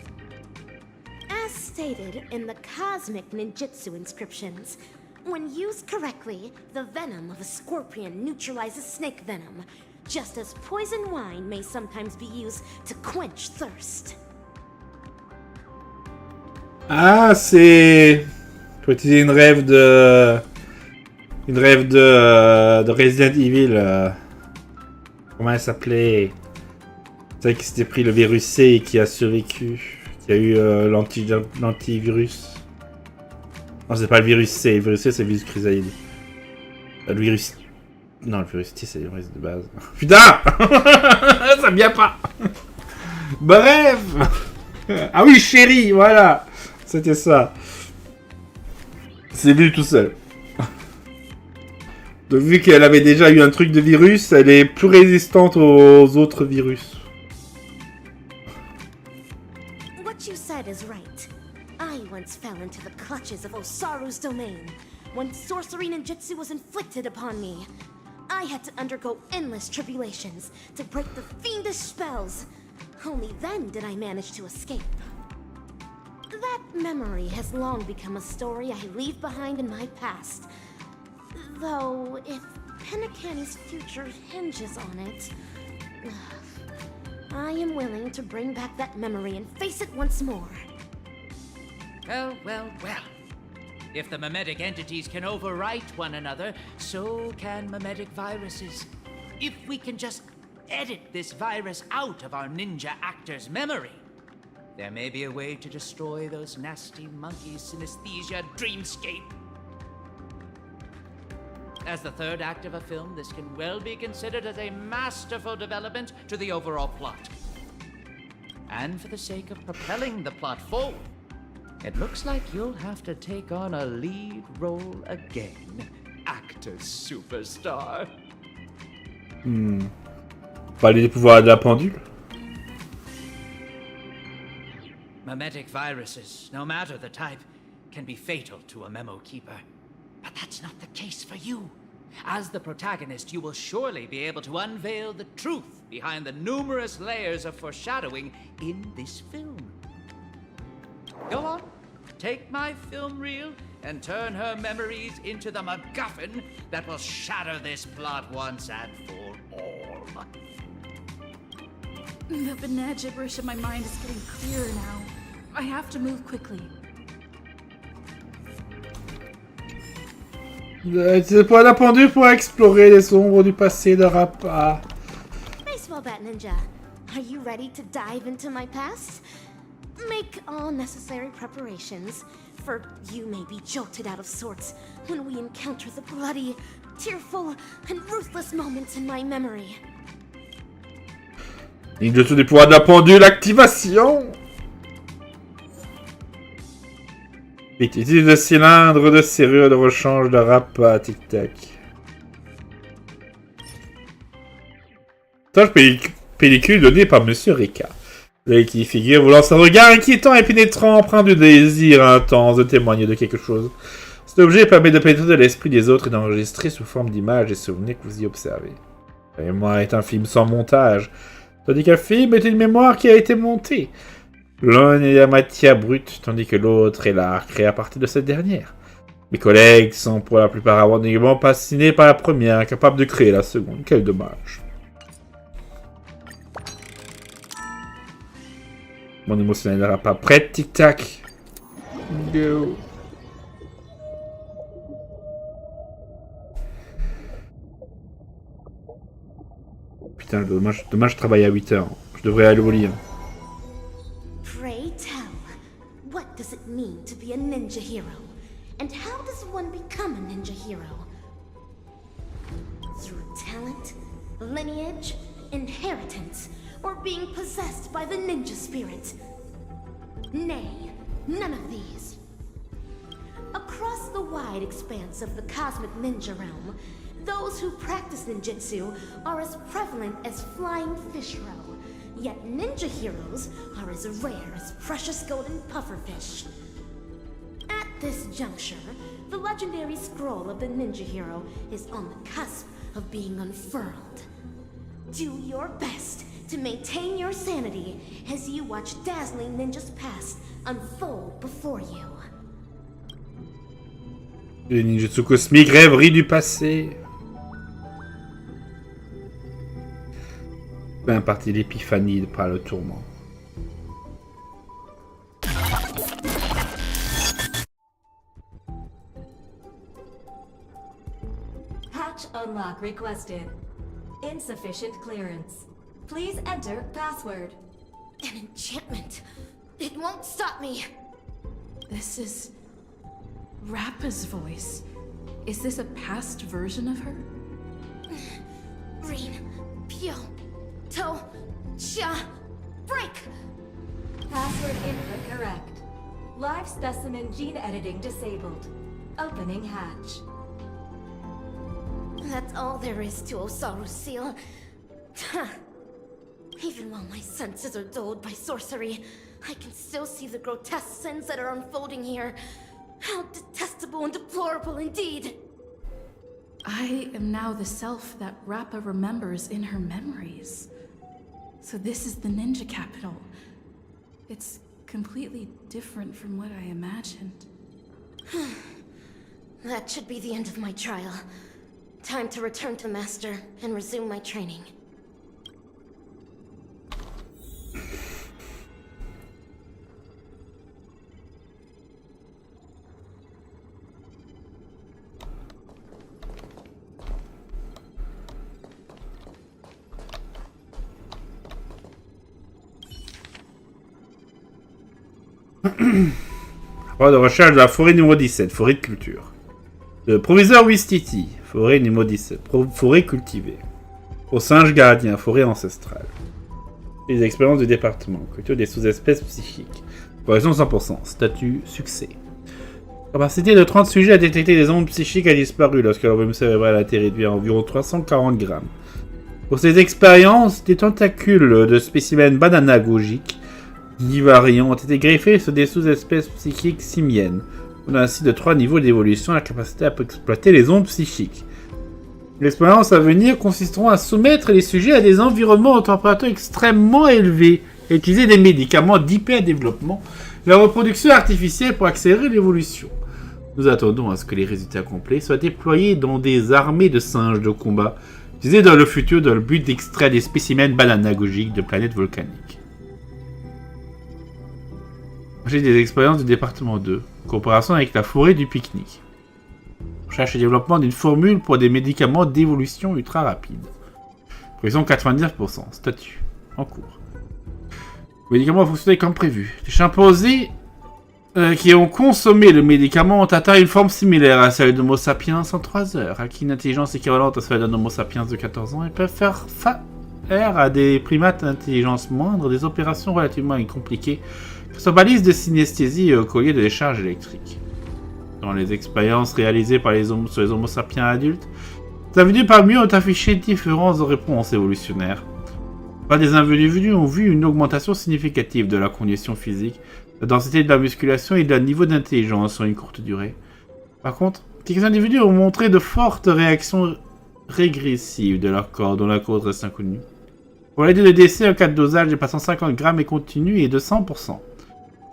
As stated in the cosmic ninjutsu inscriptions, when used correctly, the venom of a scorpion neutralizes snake venom, just as poison wine may sometimes be used to quench thirst. Ah, c'est... Faut utiliser une rêve de... Une rêve de Resident Evil. Comment elle s'appelait? C'est vrai qui s'était pris le virus C et qui a survécu. Qui a eu l'antivirus. Non, c'est pas le virus C. Le virus C, c'est le virus chrysalide. Le virus... Non, le virus T, c'est le virus de base. Putain. Ça vient pas. Bref. Ah oui, chérie, voilà. C'était ça. C'est vu tout seul. Donc vu qu'elle avait déjà eu un truc de virus, elle est plus résistante aux autres virus. What you said is right. I once fell into the clutches of Osaru's domain. When sorcery ninjutsu was inflicted upon me, I had to undergo endless tribulations to break the fiendish spells. Only then did I manage to escape. That memory has long become a story I leave behind in my past. Though, if Penacony's future hinges on it, I am willing to bring back that memory and face it once more. Well, well, well. If the mimetic entities can overwrite one another, so can mimetic viruses. If we can just edit this virus out of our ninja actor's memory, there may be a way to destroy those nasty monkeys' synesthesia dreamscape. As the third act of a film, this can well be considered as a masterful development to the overall plot. And for the sake of propelling the plot forward, it looks like you'll have to take on a lead role again, actor superstar. Parler des pouvoirs de la pendule. Mimetic viruses, no matter the type, can be fatal to a memo keeper. But that's not the case for you. As the protagonist, you will surely be able to unveil the truth behind the numerous layers of foreshadowing in this film. Go on, take my film reel and turn her memories into the MacGuffin that will shatter this plot once and for all. The banana gibberish in my mind is getting clearer now. I have to move quickly. C'est pour la pendule pour explorer les ombres du passé de Rappa. Baseball bat ninja, are you ready to dive into my past? make all necessary preparations, for you may be jolted out of sorts when we encounter the bloody, tearful, and ruthless moments in my memory. Ninjutsu des pouvoirs de la pendule, activation! Vite, utilise le cylindre de serrure de rechange de rap à tic-tac. Tâche pellicule donnée par Monsieur Rika. L'œil qui figure vous lance un regard inquiétant et pénétrant, empreint de désir intense de témoigner de quelque chose. Cet objet permet de pénétrer l'esprit des autres et d'enregistrer sous forme d'images et souvenirs que vous y observez. La mémoire est un film sans montage, tandis qu'un film est une mémoire qui a été montée. L'un est la matière brute, tandis que l'autre est l'art créé à partir de cette dernière. Mes collègues sont pour la plupart abandonnés fascinés par la première, incapables de créer la seconde. Quel dommage. Mon émotionnel n'ira pas prête, tic-tac. Go. Putain, dommage, je travaille à 8 heures. Je devrais aller au lit. Pray tell, what does it mean to be a ninja hero? And how does one become a ninja hero? Through talent, lineage, inheritance, or being possessed by the ninja spirit? Nay, none of these. Across the wide expanse of the cosmic ninja realm, those who practice ninjutsu are as prevalent as flying fish roe, yet ninja heroes are as rare as precious golden pufferfish. At this juncture, the legendary scroll of the ninja hero is on the cusp of being unfurled. Do your best to maintain your sanity as you watch dazzling ninjas past unfold before you. Le ninjutsu cosmique, rêverie du passé. Fin partie l'épiphanie par le tourment. Patch unlock requested. Insufficient clearance. Please enter password. An enchantment. It won't stop me. This is Rappa's voice. Is this a past version of her? Rin, Pyo, To, Sha, break! Password input correct. Live specimen gene editing disabled. Opening hatch. That's all there is to Osaru's seal. Even while my senses are dulled by sorcery, I can still see the grotesque sins that are unfolding here. How detestable and deplorable indeed! I am now the self that Rappa remembers in her memories. So this is the ninja capital. It's completely different from what I imagined. That should be the end of my trial. Time to return to Master and resume my training. Rapport de recherche de la forêt numéro 17, forêt de culture. Le proviseur Wistiti, forêt numéro 17, forêt cultivée. Au singe gardien, forêt ancestrale. Les expériences du département, culture des sous-espèces psychiques. Correction 100%, statut succès. Capacité de 30 sujets à détecter des ondes psychiques a disparu lorsque leur volume cérébral a été réduit à environ 340 grammes. Pour ces expériences, des tentacules de spécimens bananagogiques divariants ont été greffés sur des sous-espèces psychiques simiennes. On a ainsi de 3 niveaux d'évolution la capacité à exploiter les ondes psychiques. L'expérience à venir consisteront à soumettre les sujets à des environnements aux températures extrêmement élevées et utiliser des médicaments d'hyper-développement et la reproduction artificielle pour accélérer l'évolution. Nous attendons à ce que les résultats complets soient déployés dans des armées de singes de combat utilisés dans le futur dans le but d'extraire des spécimens bananagogiques de planètes volcaniques. J'ai des expériences du département 2, coopération avec la forêt du pique-nique. Recherche et développement d'une formule pour des médicaments d'évolution ultra rapide. Prévision 99%, statut, en cours. Le médicament a fonctionné comme prévu. Les chimpanzés qui ont consommé le médicament ont atteint une forme similaire à celle d'Homo sapiens en 3 heures, acquis une intelligence équivalente à celle d'un Homo sapiens de 14 ans et peuvent faire à des primates d'intelligence moindre des opérations relativement compliquées, que ce soit balises de synesthésie et au collier de décharge électrique. Dans les expériences réalisées sur les Homo sapiens adultes, les individus parmi eux ont affiché différentes réponses évolutionnaires. Des individus ont vu une augmentation significative de la condition physique, de la densité de la musculation et de leur niveau d'intelligence sur une courte durée. Par contre, quelques individus ont montré de fortes réactions régressives de leur corps, dont la cause reste inconnue. Pour l'aider de décès en cas de dosage dépassant 50 grammes et continu et de 100%.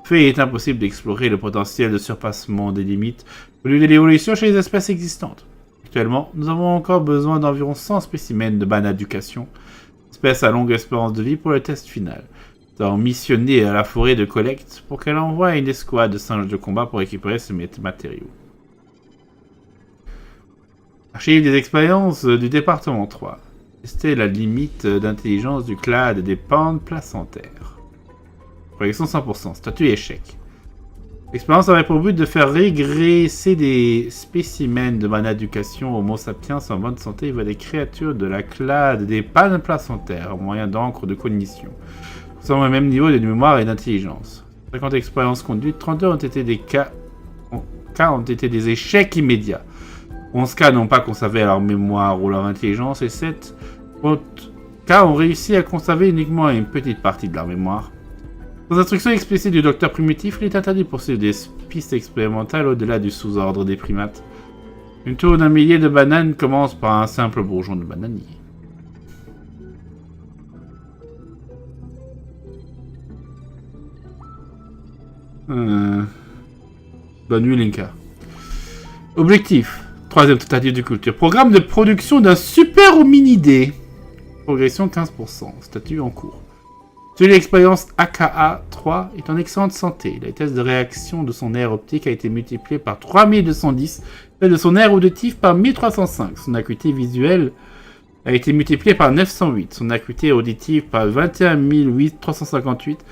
Fait, il est impossible d'explorer le potentiel de surpassement des limites au lieu de l'évolution chez les espèces existantes. Actuellement, nous avons encore besoin d'environ 100 spécimens de Bananaprof, espèce à longue espérance de vie pour le test final. Nous avons missionné à la forêt de collecte pour qu'elle envoie une escouade de singes de combat pour récupérer ces matériaux. Archive des expériences du département 3. Tester la limite d'intelligence du clade des pentes placentaires. Projection 100%. Statut échec. L'expérience avait pour but de faire régresser des spécimens de Bananaprof Homo sapiens en bonne santé vers des créatures de la clade des pentes placentaires au moyen d'encre de cognition, sans le même niveau de mémoire et d'intelligence. 50 expériences conduites, 32 ont été des cas ont été des échecs immédiats. 11 cas n'ont pas conservé leur mémoire ou leur intelligence et 7 cas ont réussi à conserver uniquement une petite partie de leur mémoire. Sans instruction explicite du docteur primitif, il est interdit de poursuivre des pistes expérimentales au-delà du sous-ordre des primates. Une tour d'un millier de bananes commence par un simple bourgeon de bananier. Bonne nuit, Linka. Objectif. 3e tentative de culture. Programme de production d'un super hominidé. Progression 15%. Statut en cours. Celui de l'expérience AKA 3 est en excellente santé. La vitesse de réaction de son nerf optique a été multipliée par 3210, celle de son nerf auditif par 1305. Son acuité visuelle a été multipliée par 908. Son acuité auditive par 21358.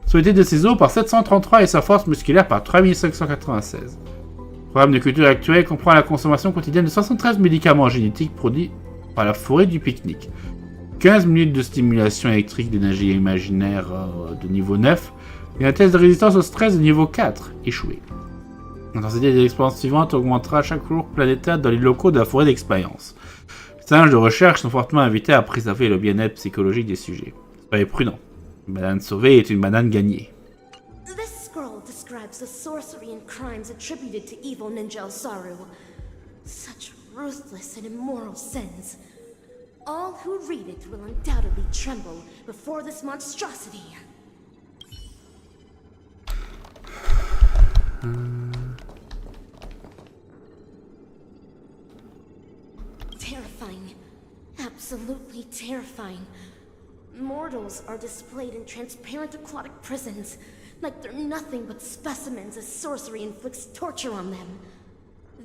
Son unité de ses os par 733 et sa force musculaire par 3596. Le programme de culture actuel comprend la consommation quotidienne de 73 médicaments génétiques produits par la forêt du pique-nique. 15 minutes de stimulation électrique d'énergie imaginaire de niveau 9 et un test de résistance au stress de niveau 4, échoué. L'intensité des expériences suivantes augmentera chaque jour planétaire dans les locaux de la forêt d'expérience. Les singes de recherche sont fortement invités à préserver le bien-être psychologique des sujets. Soyez prudents. Une banane sauvée est une banane gagnée. This scroll describes the sorcery and crimes attributed to evil ninja Osaru. Such ruthless and immoral sins. All who read it will undoubtedly tremble before this monstrosity. Terrifying. Absolutely terrifying. Mortals are displayed in transparent aquatic prisons, like they're nothing but specimens as sorcery inflicts torture on them.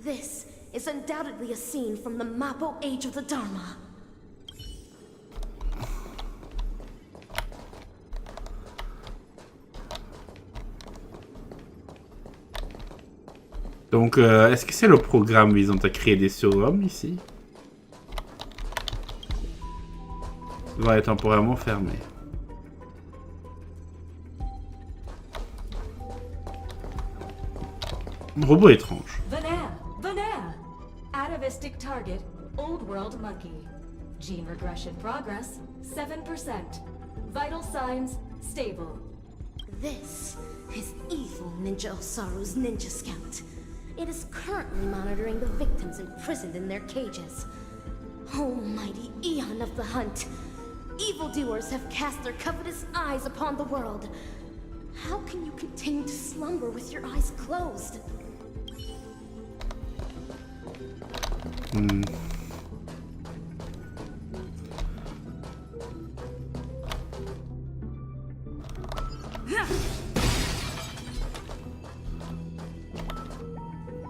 This is undoubtedly a scene from the Mappo Age of the Dharma. Donc, est-ce que c'est le programme visant à créer des surhommes ici? Va être temporairement fermé. Robot étrange. Banana! Atavistic target, Old World Monkey. Gene regression progress, 7%. Vital signs, stable. This is evil Ninja Osaru's Ninja Scout. It is currently monitoring the victims imprisoned in their cages. Almighty Eon of the Hunt! Evildoers have cast their covetous eyes upon the world. How can you continue to slumber with your eyes closed?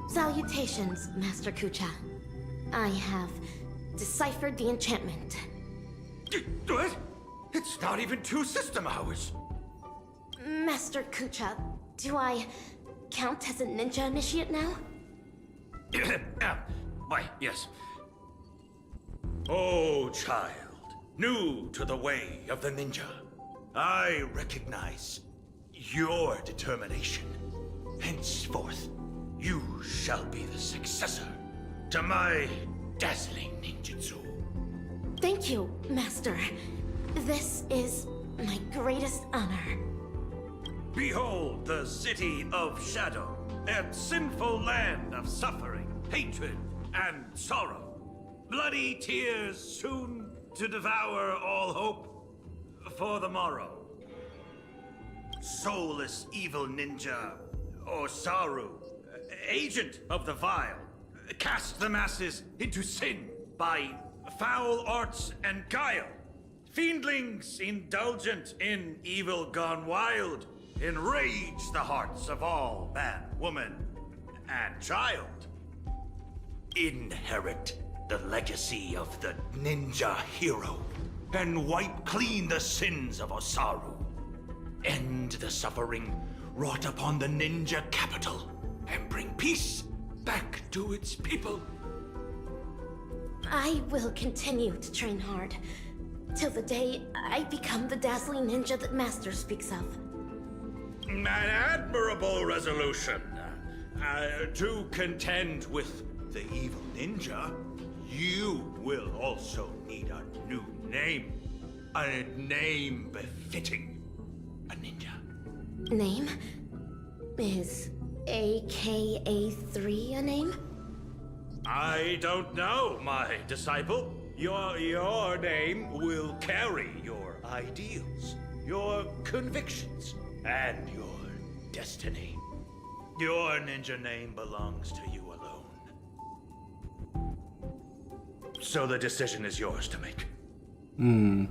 Salutations, Master Kucha. I have deciphered the enchantment. What? It's not even 2 system hours. Master Kucha, do I count as a ninja initiate now? Why, yes. Oh, child, new to the way of the ninja, I recognize your determination. Henceforth, you shall be the successor to my dazzling ninjutsu. Thank you, Master. This is my greatest honor. Behold the city of shadow, and sinful land of suffering, hatred, and sorrow. Bloody tears soon to devour all hope for the morrow. Soulless evil ninja, Osaru, agent of the vile, cast the masses into sin by foul arts and guile. Fiendlings indulgent in evil gone wild, enrage the hearts of all man, woman, and child. Inherit the legacy of the ninja hero, and wipe clean the sins of Osaru. End the suffering wrought upon the ninja capital, and bring peace back to its people. I will continue to train hard, till the day I become the dazzling ninja that Master speaks of. An admirable resolution. To contend with the evil ninja, you will also need a new name. A name befitting a ninja. Name? Is AKA3 a name? I don't know, my disciple. Your name will carry your ideals, your convictions, and your destiny. Your ninja name belongs to you alone. So the decision is yours to make. In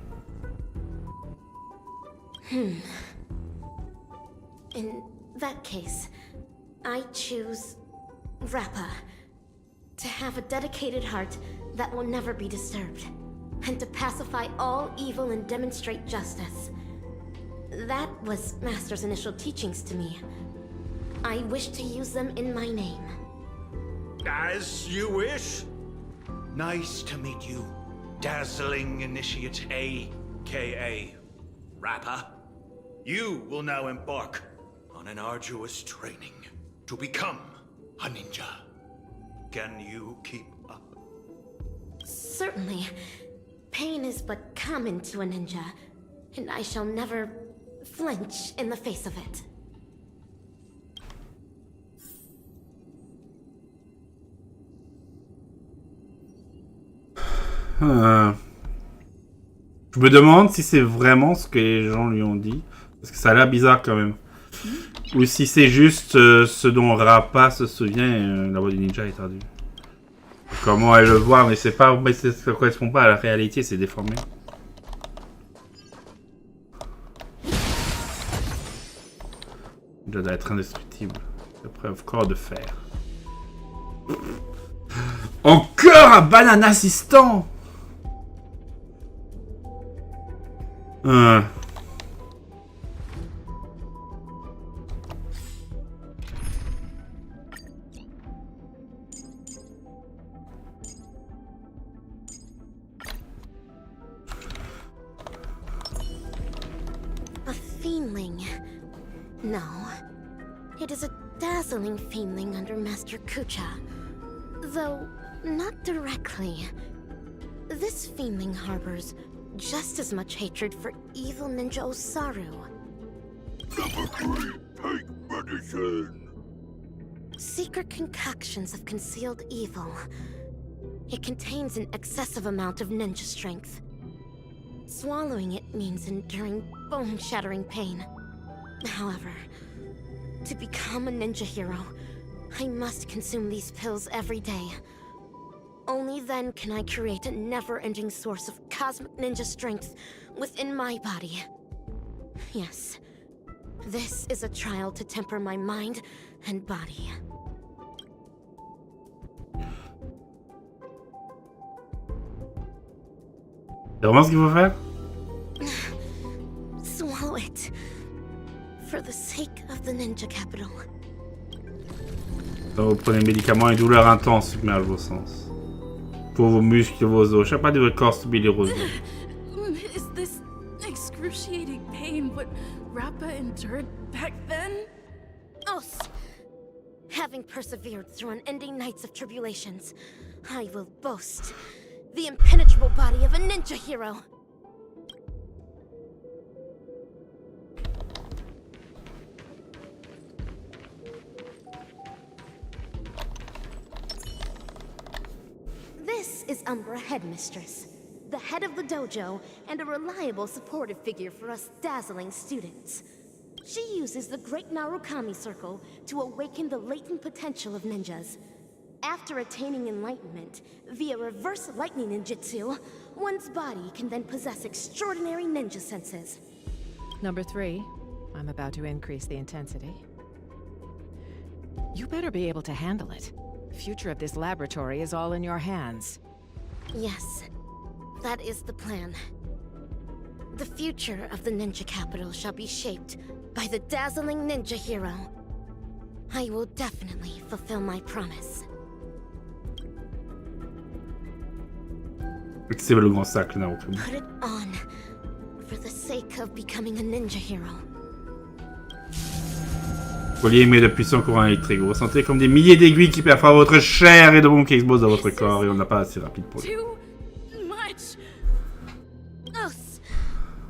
that case, I choose Rappa. To have a dedicated heart that will never be disturbed, and to pacify all evil and demonstrate justice. That was Master's initial teachings to me. I wish to use them in my name. As you wish. Nice to meet you, dazzling initiate A.K.A. Rappa. You will now embark on an arduous training to become a ninja. Can you keep up? Certainly. Pain is but common to a ninja, and I shall never flinch in the face of it. Je me demande si c'est vraiment ce que les gens lui ont dit, parce que ça a l'air bizarre quand même. Ou si c'est juste ce dont Rappa se souvient, la voix du ninja est tordue. Comment elle le voit, mais c'est pas, mais ça correspond pas à la réalité, c'est déformé. Il doit être indestructible. Épreuve corps de fer. Encore un banana assistant. No. It is a dazzling fiendling under Master Kucha. Though, not directly. This fiendling harbors just as much hatred for evil ninja Osaru. Number 3, take medicine! Secret concoctions of concealed evil. It contains an excessive amount of ninja strength. Swallowing it means enduring bone-shattering pain. However, to become a ninja hero, I must consume these pills every day. Only then can I create a never-ending source of cosmic ninja strength within my body. Yes, this is a trial to temper my mind and body. C'est vraiment ce qu'il faut faire? Swallow it. ninja capital. Donc, vous prenez médicaments et douleurs intenses submergent vos sens. Pour vos muscles et vos os. Chaque pas de votre corps subit l'érosion. Is this excruciating pain what Rappa endured back then? Os! Having persevered through unending nights of tribulations, I will boast the impenetrable body of a ninja hero. This is Umbra Headmistress, the head of the dojo and a reliable supportive figure for us dazzling students. She uses the Great Narukami Circle to awaken the latent potential of ninjas. After attaining enlightenment via reverse lightning ninjutsu, one's body can then possess extraordinary ninja senses. Number 3, I'm about to increase the intensity. You better be able to handle it. The future of this laboratory is all in your hands. Yes, that is the plan. The future of the ninja capital shall be shaped by the dazzling ninja hero. I will definitely fulfill my promise. C'est le grand sac, Narukami. Put it on for the sake of becoming a ninja hero. Collier émet de puissants courants électriques. Vous ressentez comme des milliers d'aiguilles qui perforent votre chair et de bombes qui explosent dans votre corps et on n'a pas assez rapide pour lui. Too much. Us,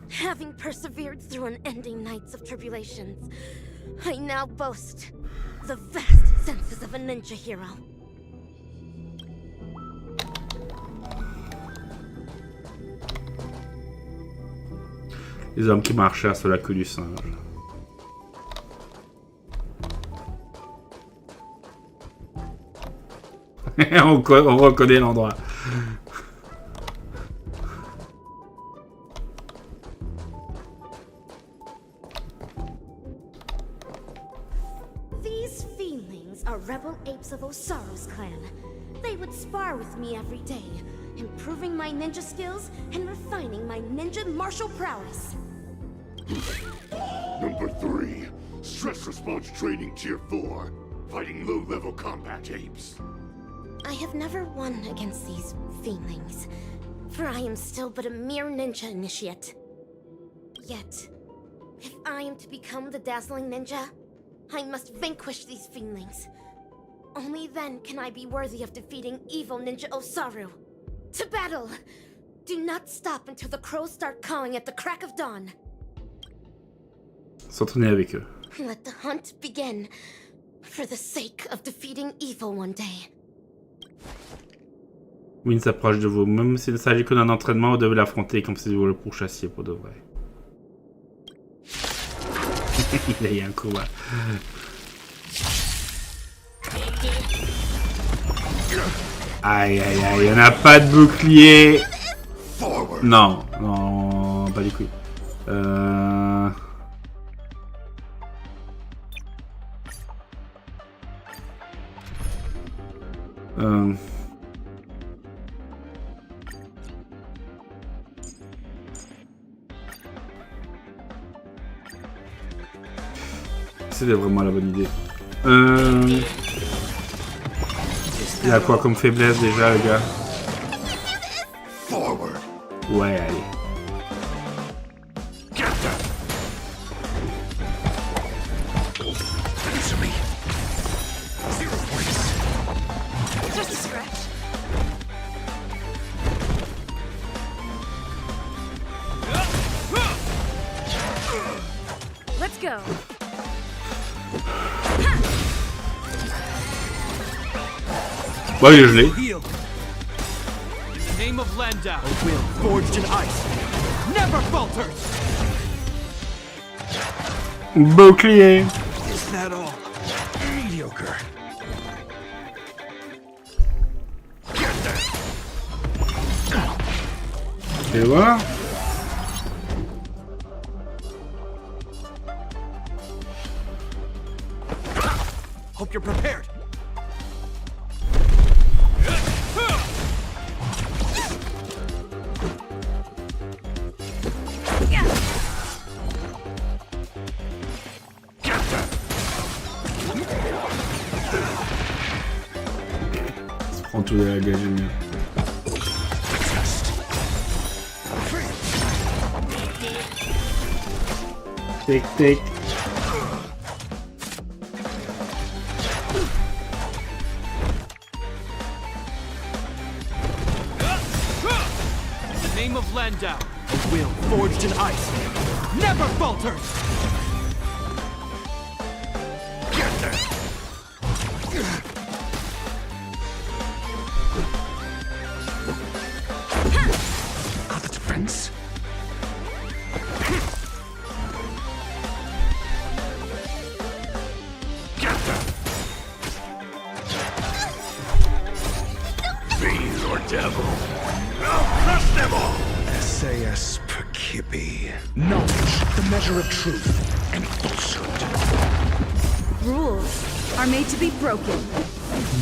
having persevered through unending nights of tribulations, I now boast the vast senses of a ninja hero. Les hommes qui marchèrent sur la queue du singe. on reconnaît l'endroit. These feelings are rebel apes of Osaru's clan. They would spar with me every day, improving my ninja skills and refining my ninja martial prowess. Number 3, stress response training tier 4, fighting low-level combat apes. I have never won against these feelings, for I am still but a mere ninja initiate. Yet, if I am to become the dazzling ninja, I must vanquish these feelings. Only then can I be worthy of defeating evil ninja Osaru. To battle! Do not stop until the crows start cawing at the crack of dawn. S'entraîner avec eux. Let the hunt begin, for the sake of defeating evil one day. Win s'approche de vous. Même s'il ne s'agit que d'un entraînement, vous devez l'affronter comme si vous le pourchassiez pour de vrai. Il y a un combat. Aïe aïe aïe, on n'a pas de bouclier. Non, non, pas du coup. C'était vraiment la bonne idée. Il a quoi comme faiblesse déjà, le gars? Ouais, allez. Just a scratch. Let's go. Bon, il est gelé. In the name of Landau, a will forged in ice never falters. Bouclier. Is that all? Mediocre. Et voilà. Hope you're prepared. Contour de la gagémia. Tic tic. In the name of Landau, a will forged in ice never falters! Get there! Got the defense? Get them! Fiend or devil, I'll crush them all! SAS Percipi. Knowledge, the measure of truth and falsehood. Rules are made to be broken.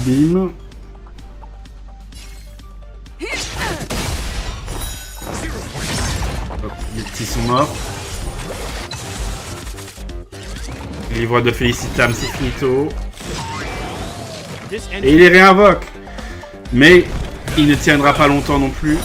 Bim. Hop, les petits sont morts. Livre de Felicitam, c'est finito. Et il les réinvoque. Mais il ne tiendra pas longtemps non plus.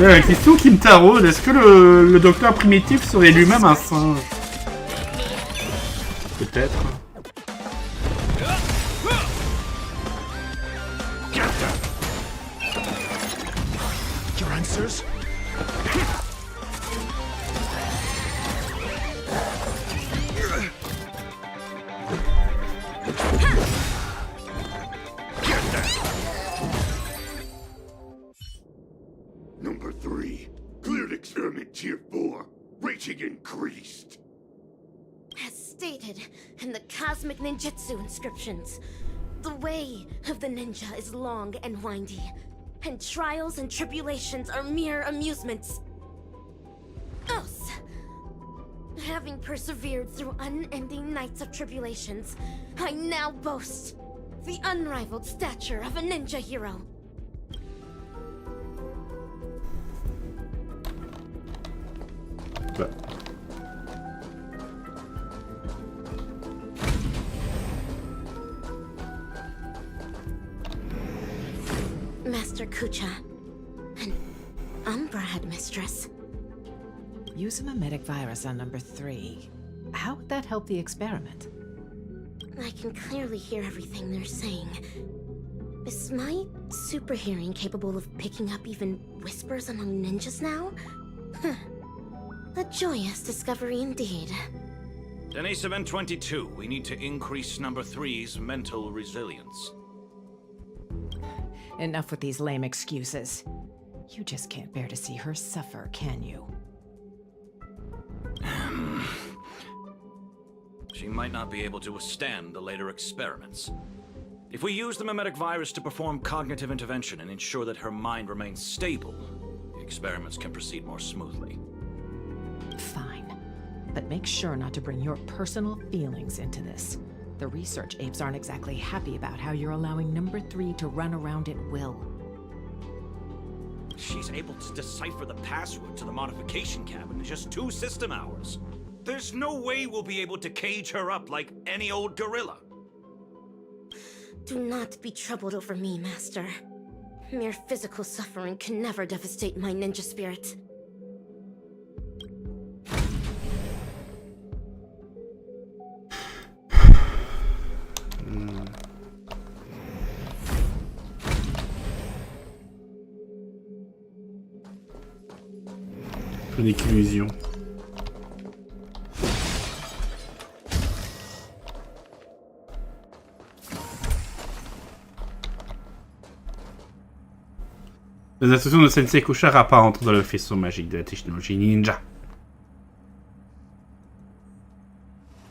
Avec les sons qui me taraudent, est-ce que le docteur primitif serait lui-même un singe? Peut-être. Your answers? Number 3. Cleared experiment tier 4. Rating increased. As stated in the cosmic ninjutsu inscriptions, the way of the ninja is long and windy, and trials and tribulations are mere amusements. Thus, having persevered through unending nights of tribulations, I now boast the unrivaled stature of a ninja hero. Master Kucha, an Umbra headmistress. Use a mimetic virus on number 3. How would that help the experiment? I can clearly hear everything they're saying. Is my super hearing capable of picking up even whispers among ninjas now? A joyous discovery indeed. Denise Event 22, we need to increase number 3's mental resilience. Enough with these lame excuses. You just can't bear to see her suffer, can you? She might not be able to withstand the later experiments. If we use the mimetic virus to perform cognitive intervention and ensure that her mind remains stable, the experiments can proceed more smoothly. Fine. But make sure not to bring your personal feelings into this. The research apes aren't exactly happy about how you're allowing number 3 to run around at will. She's able to decipher the password to the modification cabin in just 2 system hours. There's no way we'll be able to cage her up like any old gorilla. Do not be troubled over me, Master. Mere physical suffering can never devastate my ninja spirit. Une illusion. Les instructions de Sensei Kusha rentrent dans le faisceau magique de la technologie ninja.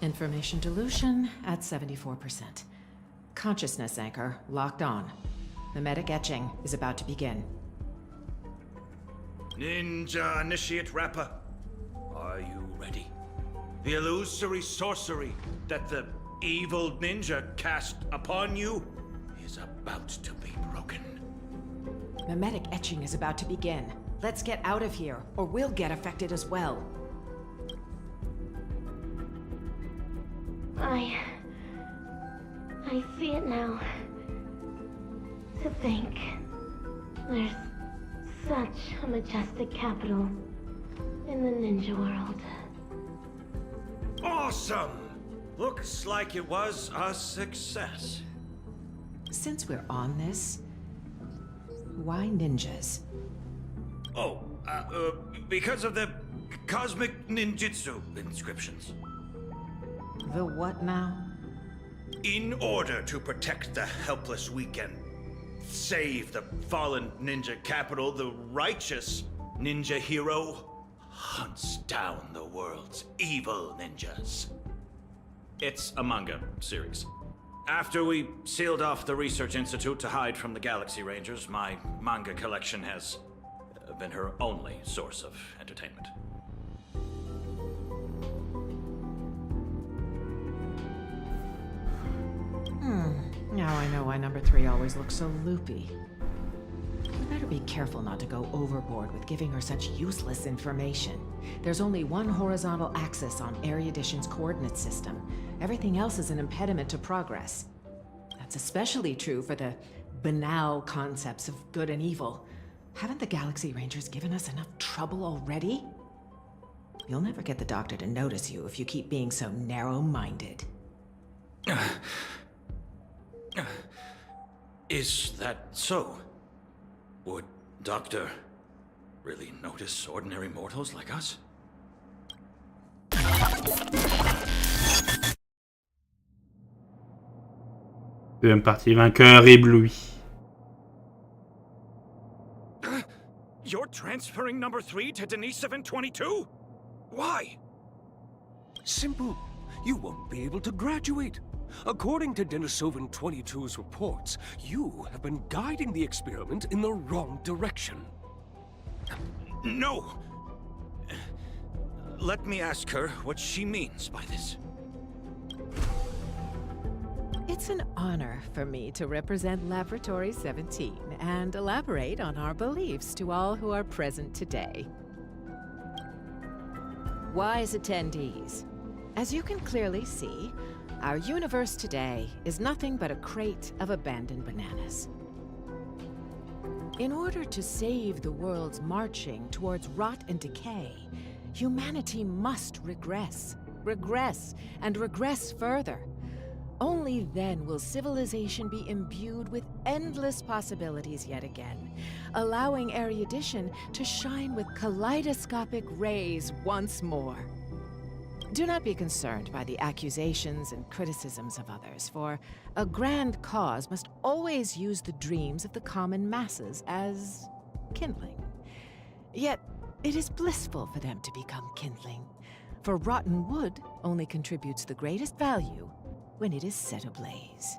Information dilution at 74%. Consciousness anchor locked on. Mimetic etching is about to begin. Ninja Initiate Rapper, are you ready? The illusory sorcery that the evil ninja cast upon you is about to be broken. Mimetic etching is about to begin. Let's get out of here, or we'll get affected as well. I see it now. To think, there's such a majestic capital in the ninja world. Awesome! Looks like it was a success. Since we're on this, why ninjas? Oh, because of the cosmic ninjutsu inscriptions. The what now? In order to protect the helpless weak and save the fallen ninja capital, the righteous ninja hero hunts down the world's evil ninjas. It's a manga series. After we sealed off the research institute to hide from the Galaxy Rangers, my manga collection has been her only source of entertainment. Now I know why number 3 always looks so loopy. You better be careful not to go overboard with giving her such useless information. There's only one horizontal axis on Erudition's coordinate system. Everything else is an impediment to progress. That's especially true for the banal concepts of good and evil. Haven't the Galaxy Rangers given us enough trouble already? You'll never get the Doctor to notice you if you keep being so narrow-minded. Is that so? Would Doctor really notice ordinary mortals like us? Deuxième partie, vainqueur ébloui. You're transferring number 3 to Denis-722? Why? Simple. You won't be able to graduate. According to Denis-722's reports, you have been guiding the experiment in the wrong direction. No! Let me ask her what she means by this. It's an honor for me to represent Laboratory 17 and elaborate on our beliefs to all who are present today. Wise attendees, as you can clearly see, our universe today is nothing but a crate of abandoned bananas. In order to save the world's marching towards rot and decay, humanity must regress, and regress further. Only then will civilization be imbued with endless possibilities yet again, allowing erudition to shine with kaleidoscopic rays once more. Do not be concerned by the accusations and criticisms of others, for a grand cause must always use the dreams of the common masses as kindling. Yet, it is blissful for them to become kindling, for rotten wood only contributes the greatest value when it is set ablaze.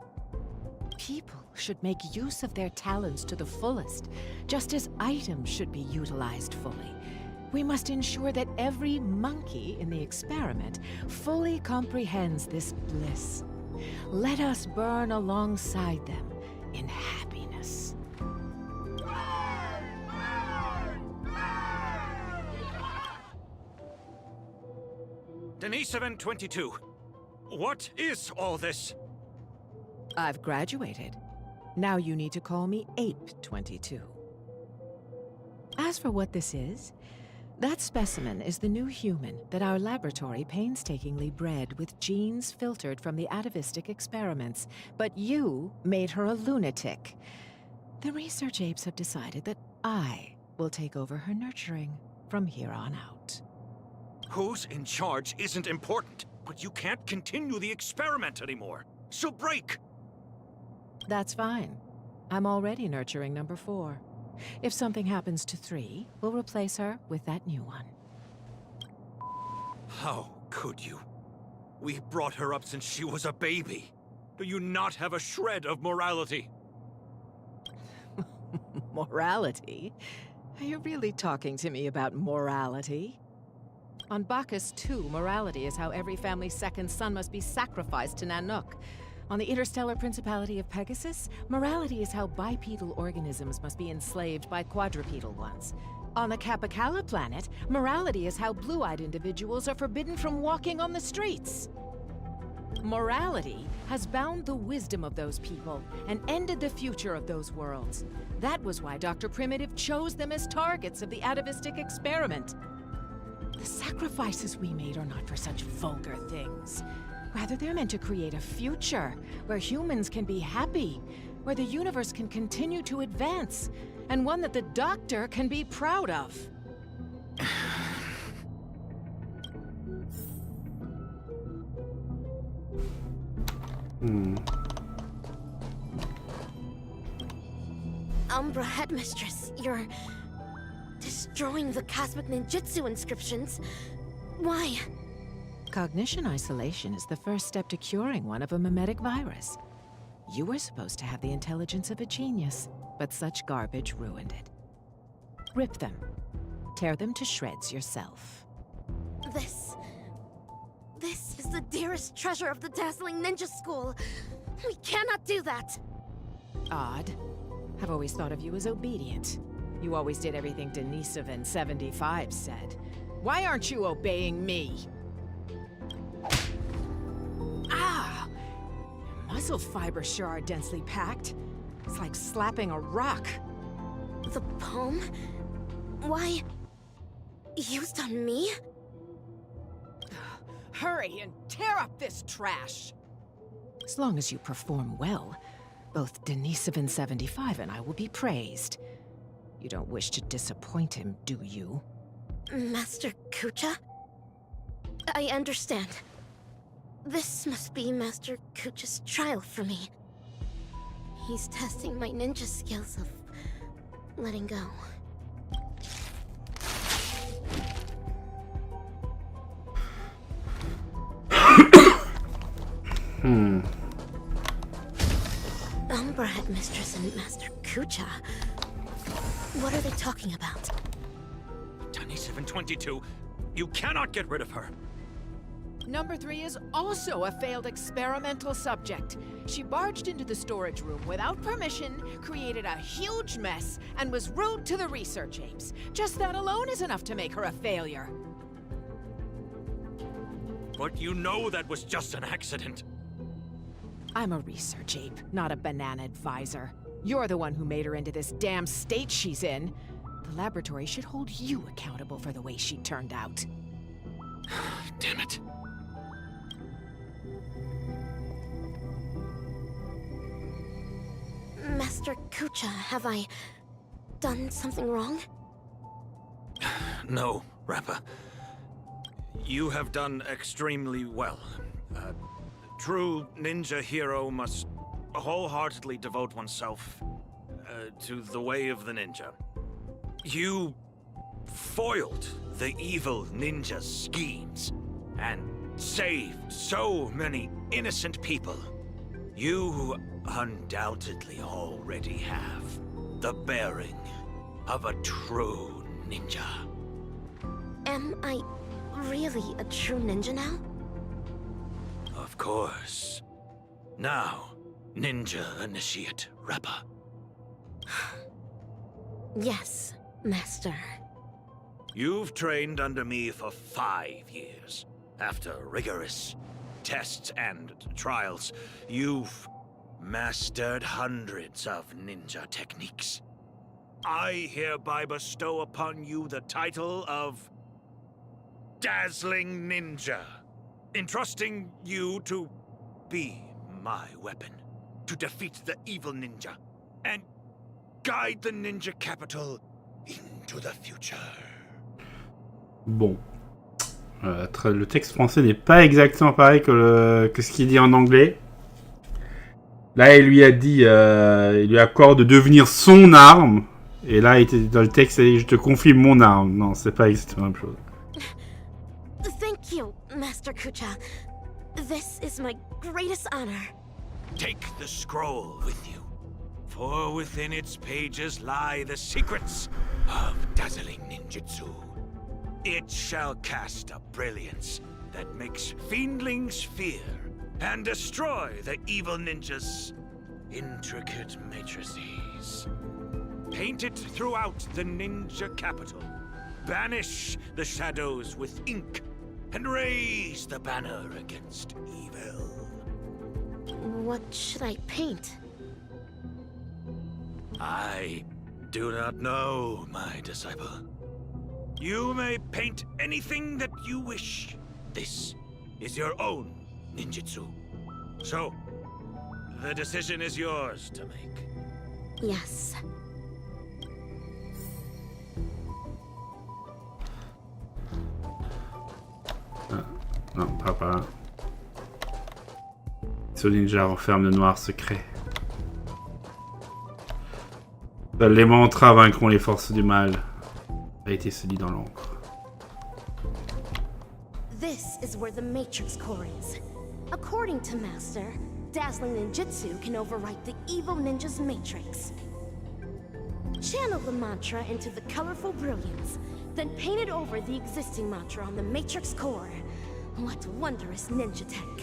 People should make use of their talents to the fullest, just as items should be utilized fully. We must ensure that every monkey in the experiment fully comprehends this bliss. Let us burn alongside them in happiness. Denis-722, what is all this? I've graduated. Now you need to call me Ape-22. As for what this is, that specimen is the new human that our laboratory painstakingly bred with genes filtered from the atavistic experiments, but you made her a lunatic. The research apes have decided that I will take over her nurturing from here on out. Who's in charge isn't important, but you can't continue the experiment anymore. So break! That's fine. I'm already nurturing number 4. If something happens to 3, we'll replace her with that new one. How could you? We brought her up since she was a baby. Do you not have a shred of morality? Morality? Are you really talking to me about morality? On Bacchus, too, morality is how every family's second son must be sacrificed to Nanook. On the interstellar principality of Pegasus, morality is how bipedal organisms must be enslaved by quadrupedal ones. On the Capicala planet, morality is how blue-eyed individuals are forbidden from walking on the streets. Morality has bound the wisdom of those people and ended the future of those worlds. That was why Dr. Primitive chose them as targets of the atavistic experiment. The sacrifices we made are not for such vulgar things. Rather, they're meant to create a future where humans can be happy, where the universe can continue to advance, and one that the Doctor can be proud of. Umbra Headmistress, you're destroying the cosmic ninjutsu inscriptions. Why? Cognition isolation is the first step to curing one of a mimetic virus. You were supposed to have the intelligence of a genius, but such garbage ruined it. Rip them. Tear them to shreds yourself. This is the dearest treasure of the dazzling ninja school. We cannot do that. Odd. I've always thought of you as obedient. You always did everything Denisovin 75 said. Why aren't you obeying me? Ah! Your muscle fibers sure are densely packed. It's like slapping a rock. The poem? Why? Used on me? Hurry and tear up this trash! As long as you perform well, both Denisovin 75 and I will be praised. You don't wish to disappoint him, do you? Master Kucha? I understand. This must be Master Kucha's trial for me. He's testing my ninja skills of letting go. Umbra Headmistress and Master Kucha. What are they talking about? Tiny 722, you cannot get rid of her. Number 3 is also a failed experimental subject. She barged into the storage room without permission, created a huge mess, and was rude to the research apes. Just that alone is enough to make her a failure. But you know that was just an accident. I'm a research ape, not a banana advisor. You're the one who made her into this damn state she's in. The laboratory should hold you accountable for the way she turned out. Damn it. Master Kucha, have I done something wrong? No, Rappa. You have done extremely well. True ninja hero must wholeheartedly devote oneself to the way of the ninja. You foiled the evil ninja's schemes and saved so many innocent people. You undoubtedly already have the bearing of a true ninja. Am I really a true ninja now? Of course. Now, ninja initiate Rappa. Yes, Master. You've trained under me for 5 years. After rigorous tests and trials, you've mastered hundreds of ninja techniques. I hereby bestow upon you the title of Dazzling Ninja, entrusting you to be my weapon, to defeat the evil ninja, and guide the ninja capital into the future. Bon. Le texte français n'est pas exactement pareil que ce qu'il dit en anglais. Là, il lui a dit, il lui accorde de devenir son arme. Et là, il était dans le texte, il dit, je te confie mon arme. Non, c'est pas exactement la même chose. Thank you, Master Kucha. This is my greatest honor. Take the scroll with you, for within its pages lie the secrets of dazzling ninjutsu. It shall cast a brilliance that makes fiendlings fear and destroy the evil ninja's intricate matrices. Paint it throughout the ninja capital. Banish the shadows with ink and raise the banner against evil. What should I paint? I do not know, my disciple. You may paint anything that you wish. This is your own ninjutsu. So, the decision is yours to make. Yes. Non, pas. Ce ninja renferme de noirs secrets. Seuls les mantras vaincront les forces du mal. A été dit dans l'encre. This is where the Matrix core is. According to Master, dazzling ninjutsu can overwrite the evil ninja's matrix. Channel the mantra into the colorful brilliance, then paint it over the existing mantra on the Matrix core. What wondrous ninja tech.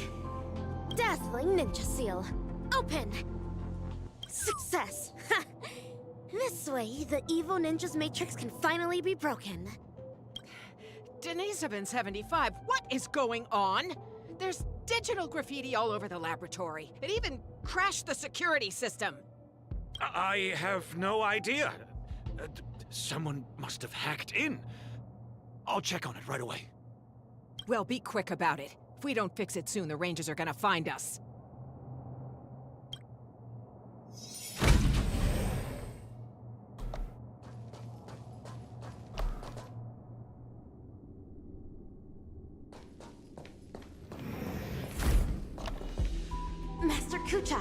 Dazzling ninja seal. Open! Success! Ha! This way, the evil ninja's matrix can finally be broken. Denisovin75, what is going on? There's digital graffiti all over the laboratory. It even crashed the security system. I have no idea. Someone must have hacked in. I'll check on it right away. Well, be quick about it. If we don't fix it soon, the Rangers are gonna find us. Master Kucha,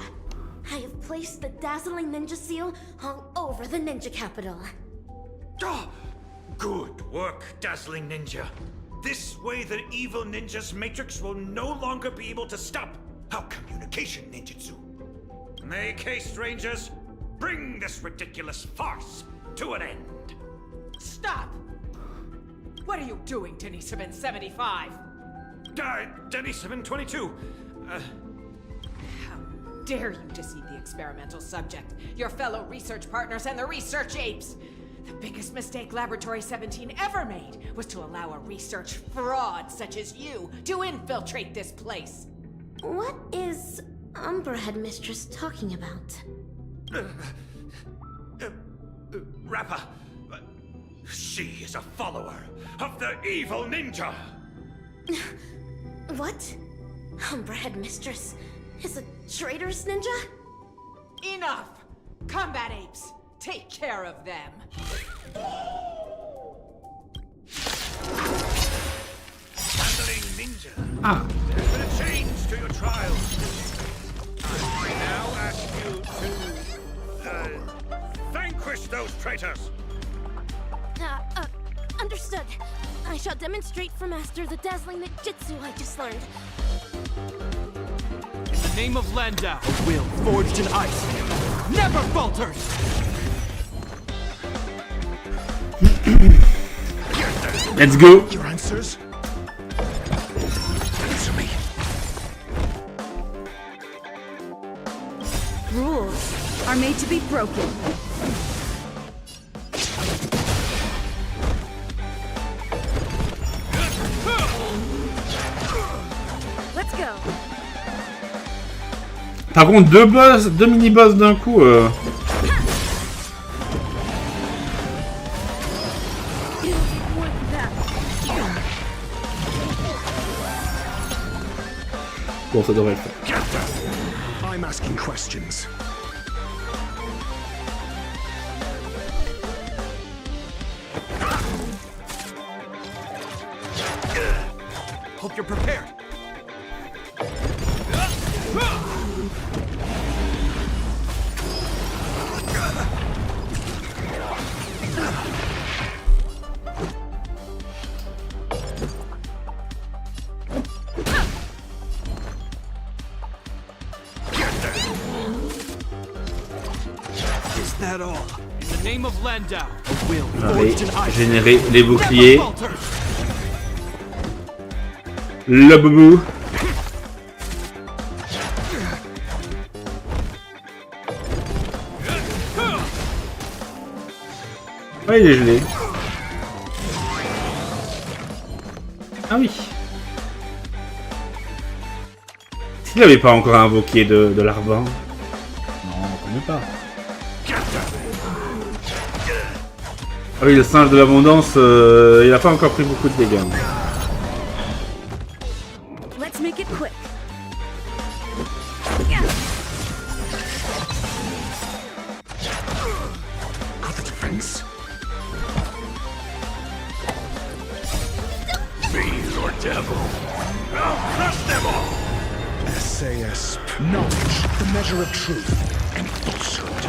I have placed the dazzling ninja seal all over the ninja capital. Oh, good work, dazzling ninja. This way the evil ninja's matrix will no longer be able to stop our communication ninjutsu. Make haste, Rangers. Bring this ridiculous farce to an end. Stop! What are you doing, Denisovin75? Denisovin22. How dare you deceive the experimental subject, your fellow research partners, and the research apes? The biggest mistake Laboratory 17 ever made was to allow a research fraud such as you to infiltrate this place. What is Umbra Headmistress talking about? Rappa. She is a follower of the evil ninja. What? Umbra Headmistress is a traitorous ninja? Enough! Combat apes! Take care of them! Handling ninja. There's been a change to your trials. I now ask you to vanquish those traitors. Understood. I shall demonstrate for Master the dazzling ninjutsu I just learned. In the name of Landau, a will forged in ice never falters! Let's go! Your answers? Answer me. Rules are made to be broken. Let's go. Par contre, deux mini-boss d'un coup. Bon, ça devrait le faire. I'm asking questions. Hope you're prepared. In the name of Landau, a will forged in ice Générer les boucliers. never falters! Le boubou. Ouais, il est gelé. Ah oui. S'il n'avait pas encore invoqué de l'arban. Non, on ne connaît pas. Ah oui, le singe de l'abondance, il n'a pas encore pris beaucoup de dégâts. Let's make it quick. Defense. Fiend or devil. I'll crush them all! SAS. Knowledge, the measure of truth and falsehood.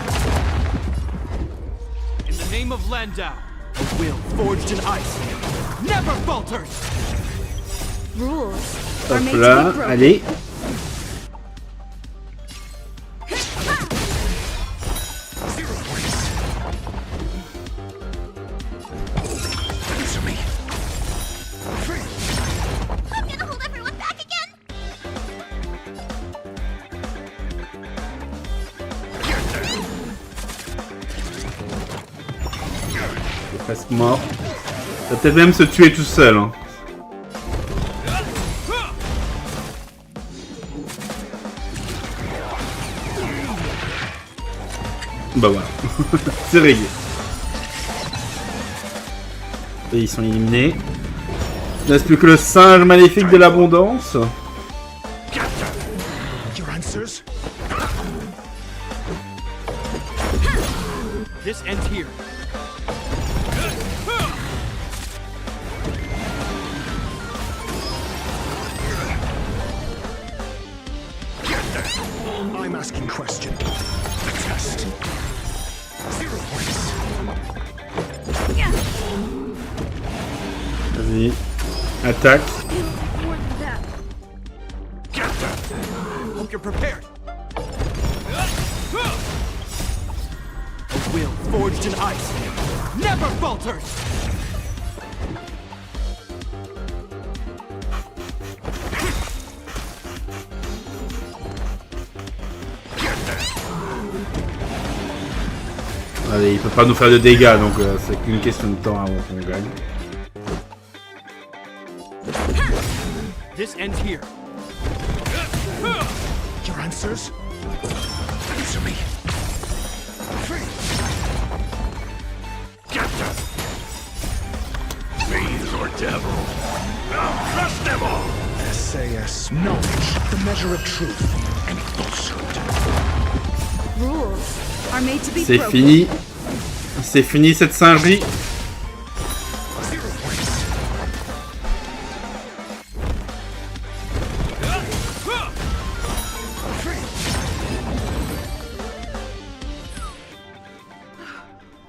In the name of Landau, a will forged in ice never falters! Rules are Hop made to là, be broken. allez. Presque mort. Il va peut-être même se tuer tout seul. Hein. Bah voilà. C'est réglé. Et ils sont éliminés. Il ne reste plus que le singe maléfique de l'abondance. Your answers? This ends here. I'm asking question. A test. 0 points. Vas-y. Attaque. Hope you're prepared. A will forged in ice never falters! Allez, il peut pas nous faire de dégâts, donc c'est qu'une question de temps avant qu'on gagne. This ends here. Your answers? Answer me. Fiend or devil. I'll crush them all! SAS. Knowledge, the measure of truth and falsehood. Rules are made to be C'est broken. fini. C'est fini cette singerie.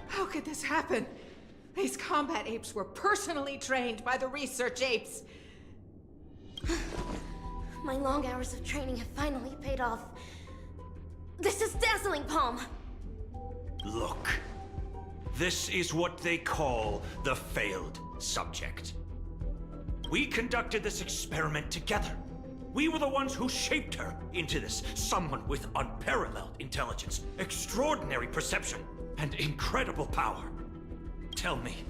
How could this happen? These combat apes were personally trained by the research apes. My long hours of training have finally paid off. This is dazzling, Palm. Look. This is what they call the failed subject. We conducted this experiment together. We were the ones who shaped her into this someone with unparalleled intelligence, extraordinary perception, and incredible power. Tell me,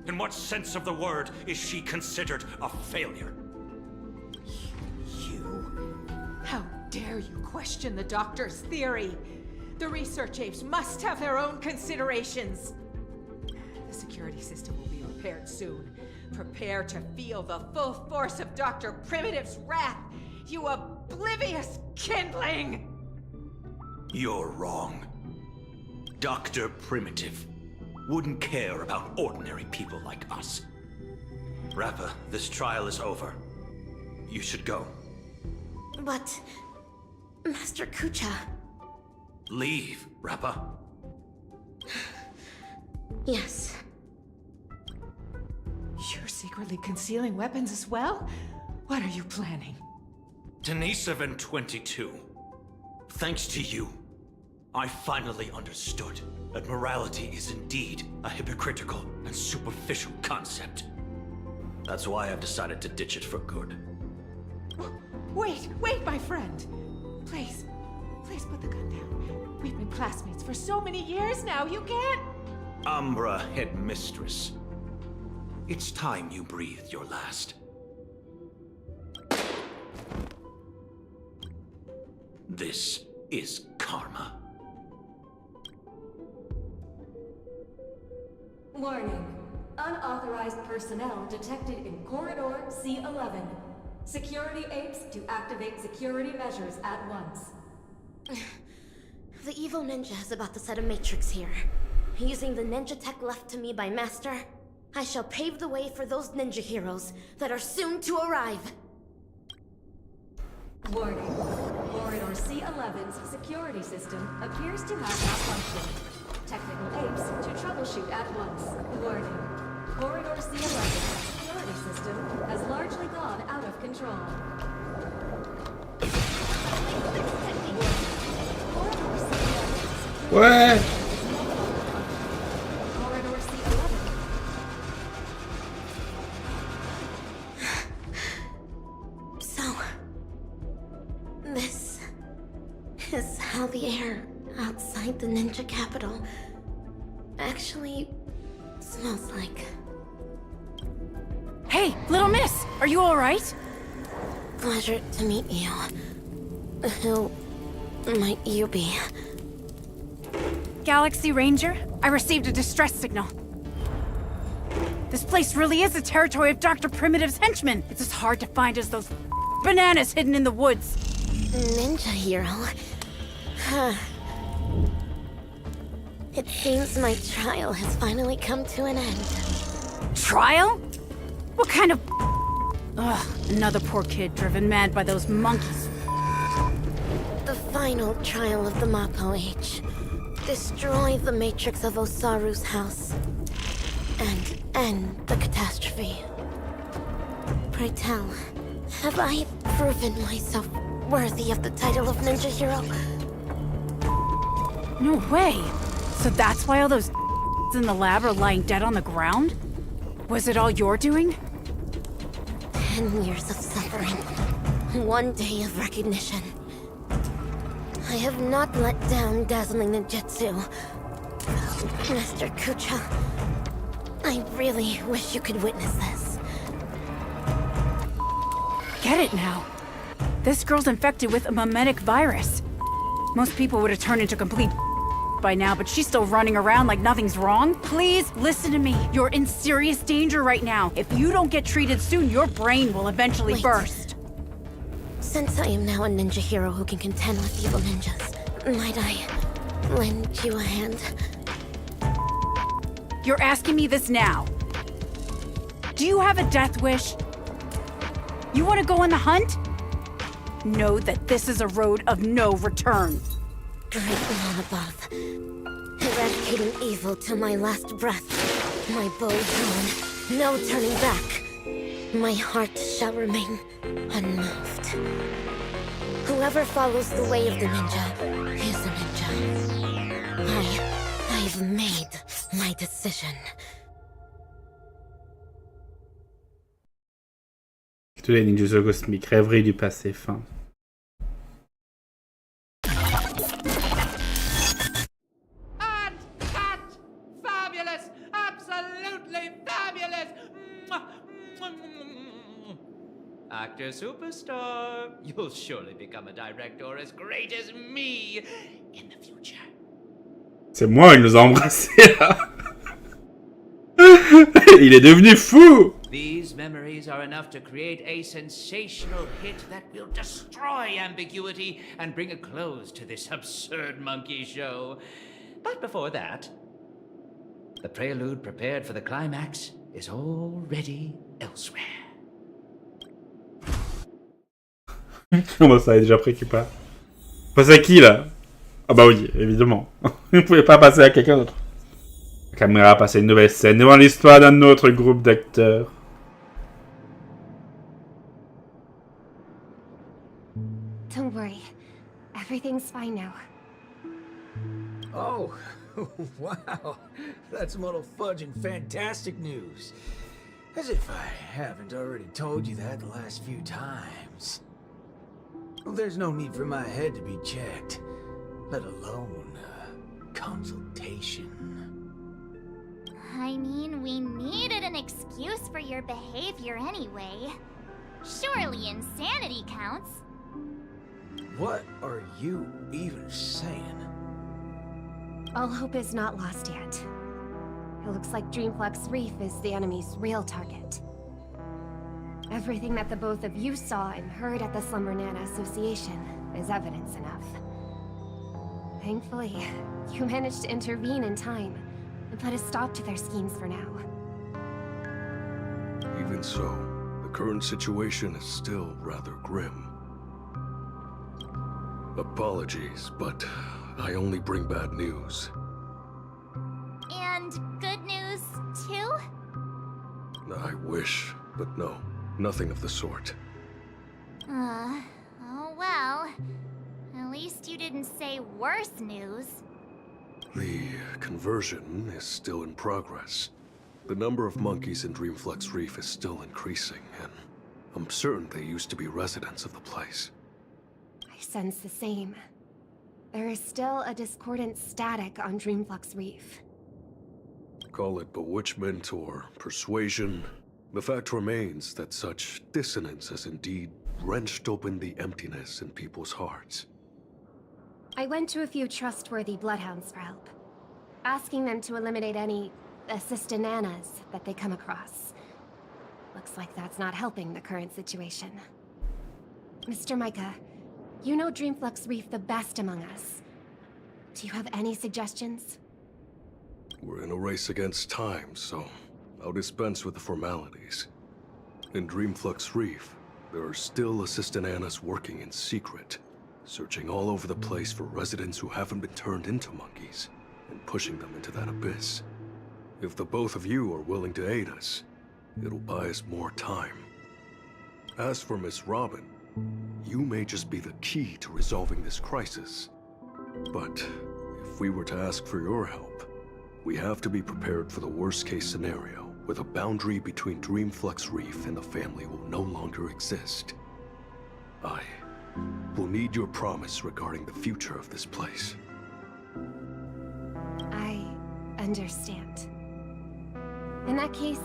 in what sense of the word is she considered a failure? How dare you question the doctor's theory? The research apes must have their own considerations. The security system will be repaired soon. Prepare to feel the full force of Dr. Primitive's wrath, you oblivious kindling! You're wrong. Dr. Primitive wouldn't care about ordinary people like us. Rappa, this trial is over. You should go. But... Master Kucha... Leave, Rappa. Yes. You're secretly concealing weapons as well? What are you planning? Denisovin 22. Thanks to you, I finally understood that morality is indeed a hypocritical and superficial concept. That's why I've decided to ditch it for good. Wait, my friend. Please put the gun down. We've been classmates for so many years now, you can't... Umbra Headmistress. It's time you breathed your last. This is karma. Warning. Unauthorized personnel detected in Corridor C11. Security apes to activate security measures at once. The evil ninja is about to set a matrix here. Using the ninja tech left to me by Master, I shall pave the way for those ninja heroes that are soon to arrive. Warning. Corridor C11's security system appears to have malfunctioned. Technical apes to troubleshoot at once. Warning. Corridor C11's security system has largely gone out of control. Ouais. Corridor C11. So, this is how the air outside the ninja capital actually smells like. Hey, little miss, are you all right? Pleasure to meet you. Who might you be? Galaxy Ranger, I received a distress signal. This place really is the territory of Dr. Primitive's henchmen. It's as hard to find as those bananas hidden in the woods. Ninja hero? Huh. It seems my trial has finally come to an end. Trial? What kind of... Ugh, another poor kid driven mad by those monkeys. The final trial of the Mako Age. Destroy the matrix of Osaru's house. And end the catastrophe. Pray tell, have I proven myself worthy of the title of Ninja Hero? No way. So that's why all those in the lab are lying dead on the ground? Was it all your doing? 10 years of suffering. 1 day of recognition. I have not let down dazzling ninjutsu. Mr. Kucha, I really wish you could witness this. Get it now. This girl's infected with a mimetic virus. Most people would have turned into complete by now, but she's still running around like nothing's wrong. Please listen to me. You're in serious danger right now. If you don't get treated soon, your brain will eventually burst. Since I am now a ninja hero who can contend with evil ninjas, might I lend you a hand? You're asking me this now. Do you have a death wish? You want to go on the hunt? Know that this is a road of no return. Great one above. Eradicating evil till my last breath. My bow drawn, no turning back. My heart shall remain unmoved. Whoever follows the way of the ninja is a ninja. I've made my decision. Tous les ninjas cosmiques, rêverie du passé, fin. Fabulous! Absolutely fabulous! Actor superstar, you'll surely become a director as great as me in the future. C'est moi, il nous a embrassés là. Il est devenu fou. These memories are enough to create a sensational hit that will destroy ambiguity and bring a close to this absurd monkey show. But before that, the prelude prepared for the climax is already elsewhere. Comment ça, il est déjà prêt qui part? Passe à qui là? Ah bah oui, évidemment. Vous ne pouvez pas passer à quelqu'un d'autre. La caméra a passé une nouvelle scène devant l'histoire d'un autre groupe d'acteurs. Don't worry. Everything's fine now. Oh, wow. That's muddle fudge and fantastic news. As if I haven't already told you that the last few times. Well, there's no need for my head to be checked, let alone consultation. I mean, we needed an excuse for your behavior anyway. Surely insanity counts. What are you even saying? All hope is not lost yet. It looks like Dreamflux Reef is the enemy's real target. Everything that the both of you saw and heard at the Slumber Nana Association is evidence enough. Thankfully, you managed to intervene in time and put a stop to their schemes for now. Even so, the current situation is still rather grim. Apologies, but I only bring bad news. And good news, too? I wish, but no, nothing of the sort. Oh well. At least you didn't say worse news. The conversion is still in progress. The number of monkeys in Dreamflux Reef is still increasing, and I'm certain they used to be residents of the place. I sense the same. There is still a discordant static on Dreamflux Reef. Call it bewitchment or persuasion. The fact remains that such dissonance has indeed wrenched open the emptiness in people's hearts. I went to a few trustworthy bloodhounds for help, asking them to eliminate any assistananas that they come across. Looks like that's not helping the current situation. Mr. Micah, you know Dreamflux Reef the best among us. Do you have any suggestions? We're in a race against time, so I'll dispense with the formalities. In Dreamflux Reef, there are still assistananas working in secret, searching all over the place for residents who haven't been turned into monkeys, and pushing them into that abyss. If the both of you are willing to aid us, it'll buy us more time. As for Miss Robin, you may just be the key to resolving this crisis. But if we were to ask for your help, we have to be prepared for the worst-case scenario, where the boundary between Dreamflux Reef and the family will no longer exist. I will need your promise regarding the future of this place. I understand. In that case,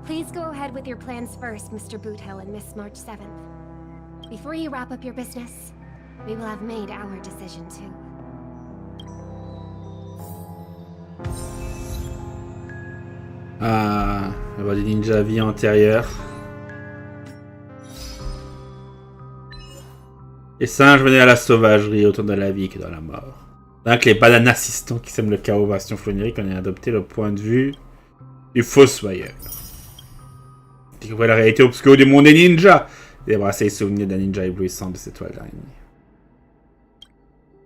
please go ahead with your plans first, Mr. Boothill and Miss March 7th. Before you wrap up your business, we will have made our decision too. Ah, la voix des ninjas vie antérieure. Les singes venaient à la sauvagerie, autant dans la vie que dans la mort. Donc les bananes assistants qui sèment le chaos version flonérique, on a adopté le point de vue du fossoyeur. Découvrez la réalité obscure du monde des ninjas. Débrasser les souvenirs d'un ninja éblouissant de cette toile d'araignée.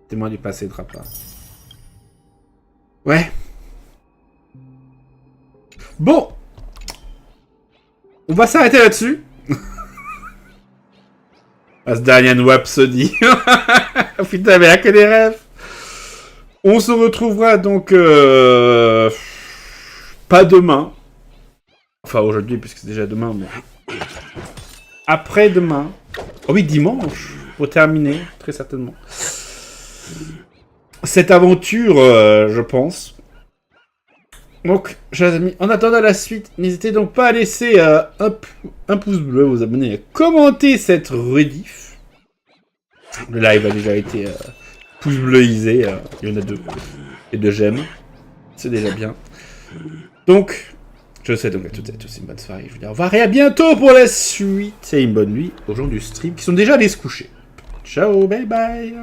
Témoin du passé de Rappa. Ouais. Bon. On va s'arrêter là-dessus. Asdalian Rhapsody. Putain, mais il y a que des rêves. On se retrouvera donc pas demain. Enfin aujourd'hui, puisque c'est déjà demain, mais après-demain. Oh oui, dimanche, pour terminer, très certainement. Cette aventure, je pense. Donc, chers amis, en attendant la suite, n'hésitez donc pas à laisser un pouce bleu, vous abonner, à commenter cette rediff. Le live a déjà été pouce bleuisé, il y en a 2. Et 2 j'aime. C'est déjà bien. Donc, je vous souhaite donc à toutes et à tous une bonne soirée. Je vous dis au revoir et à bientôt pour la suite. Et une bonne nuit aux gens du stream qui sont déjà allés se coucher. Ciao, bye bye.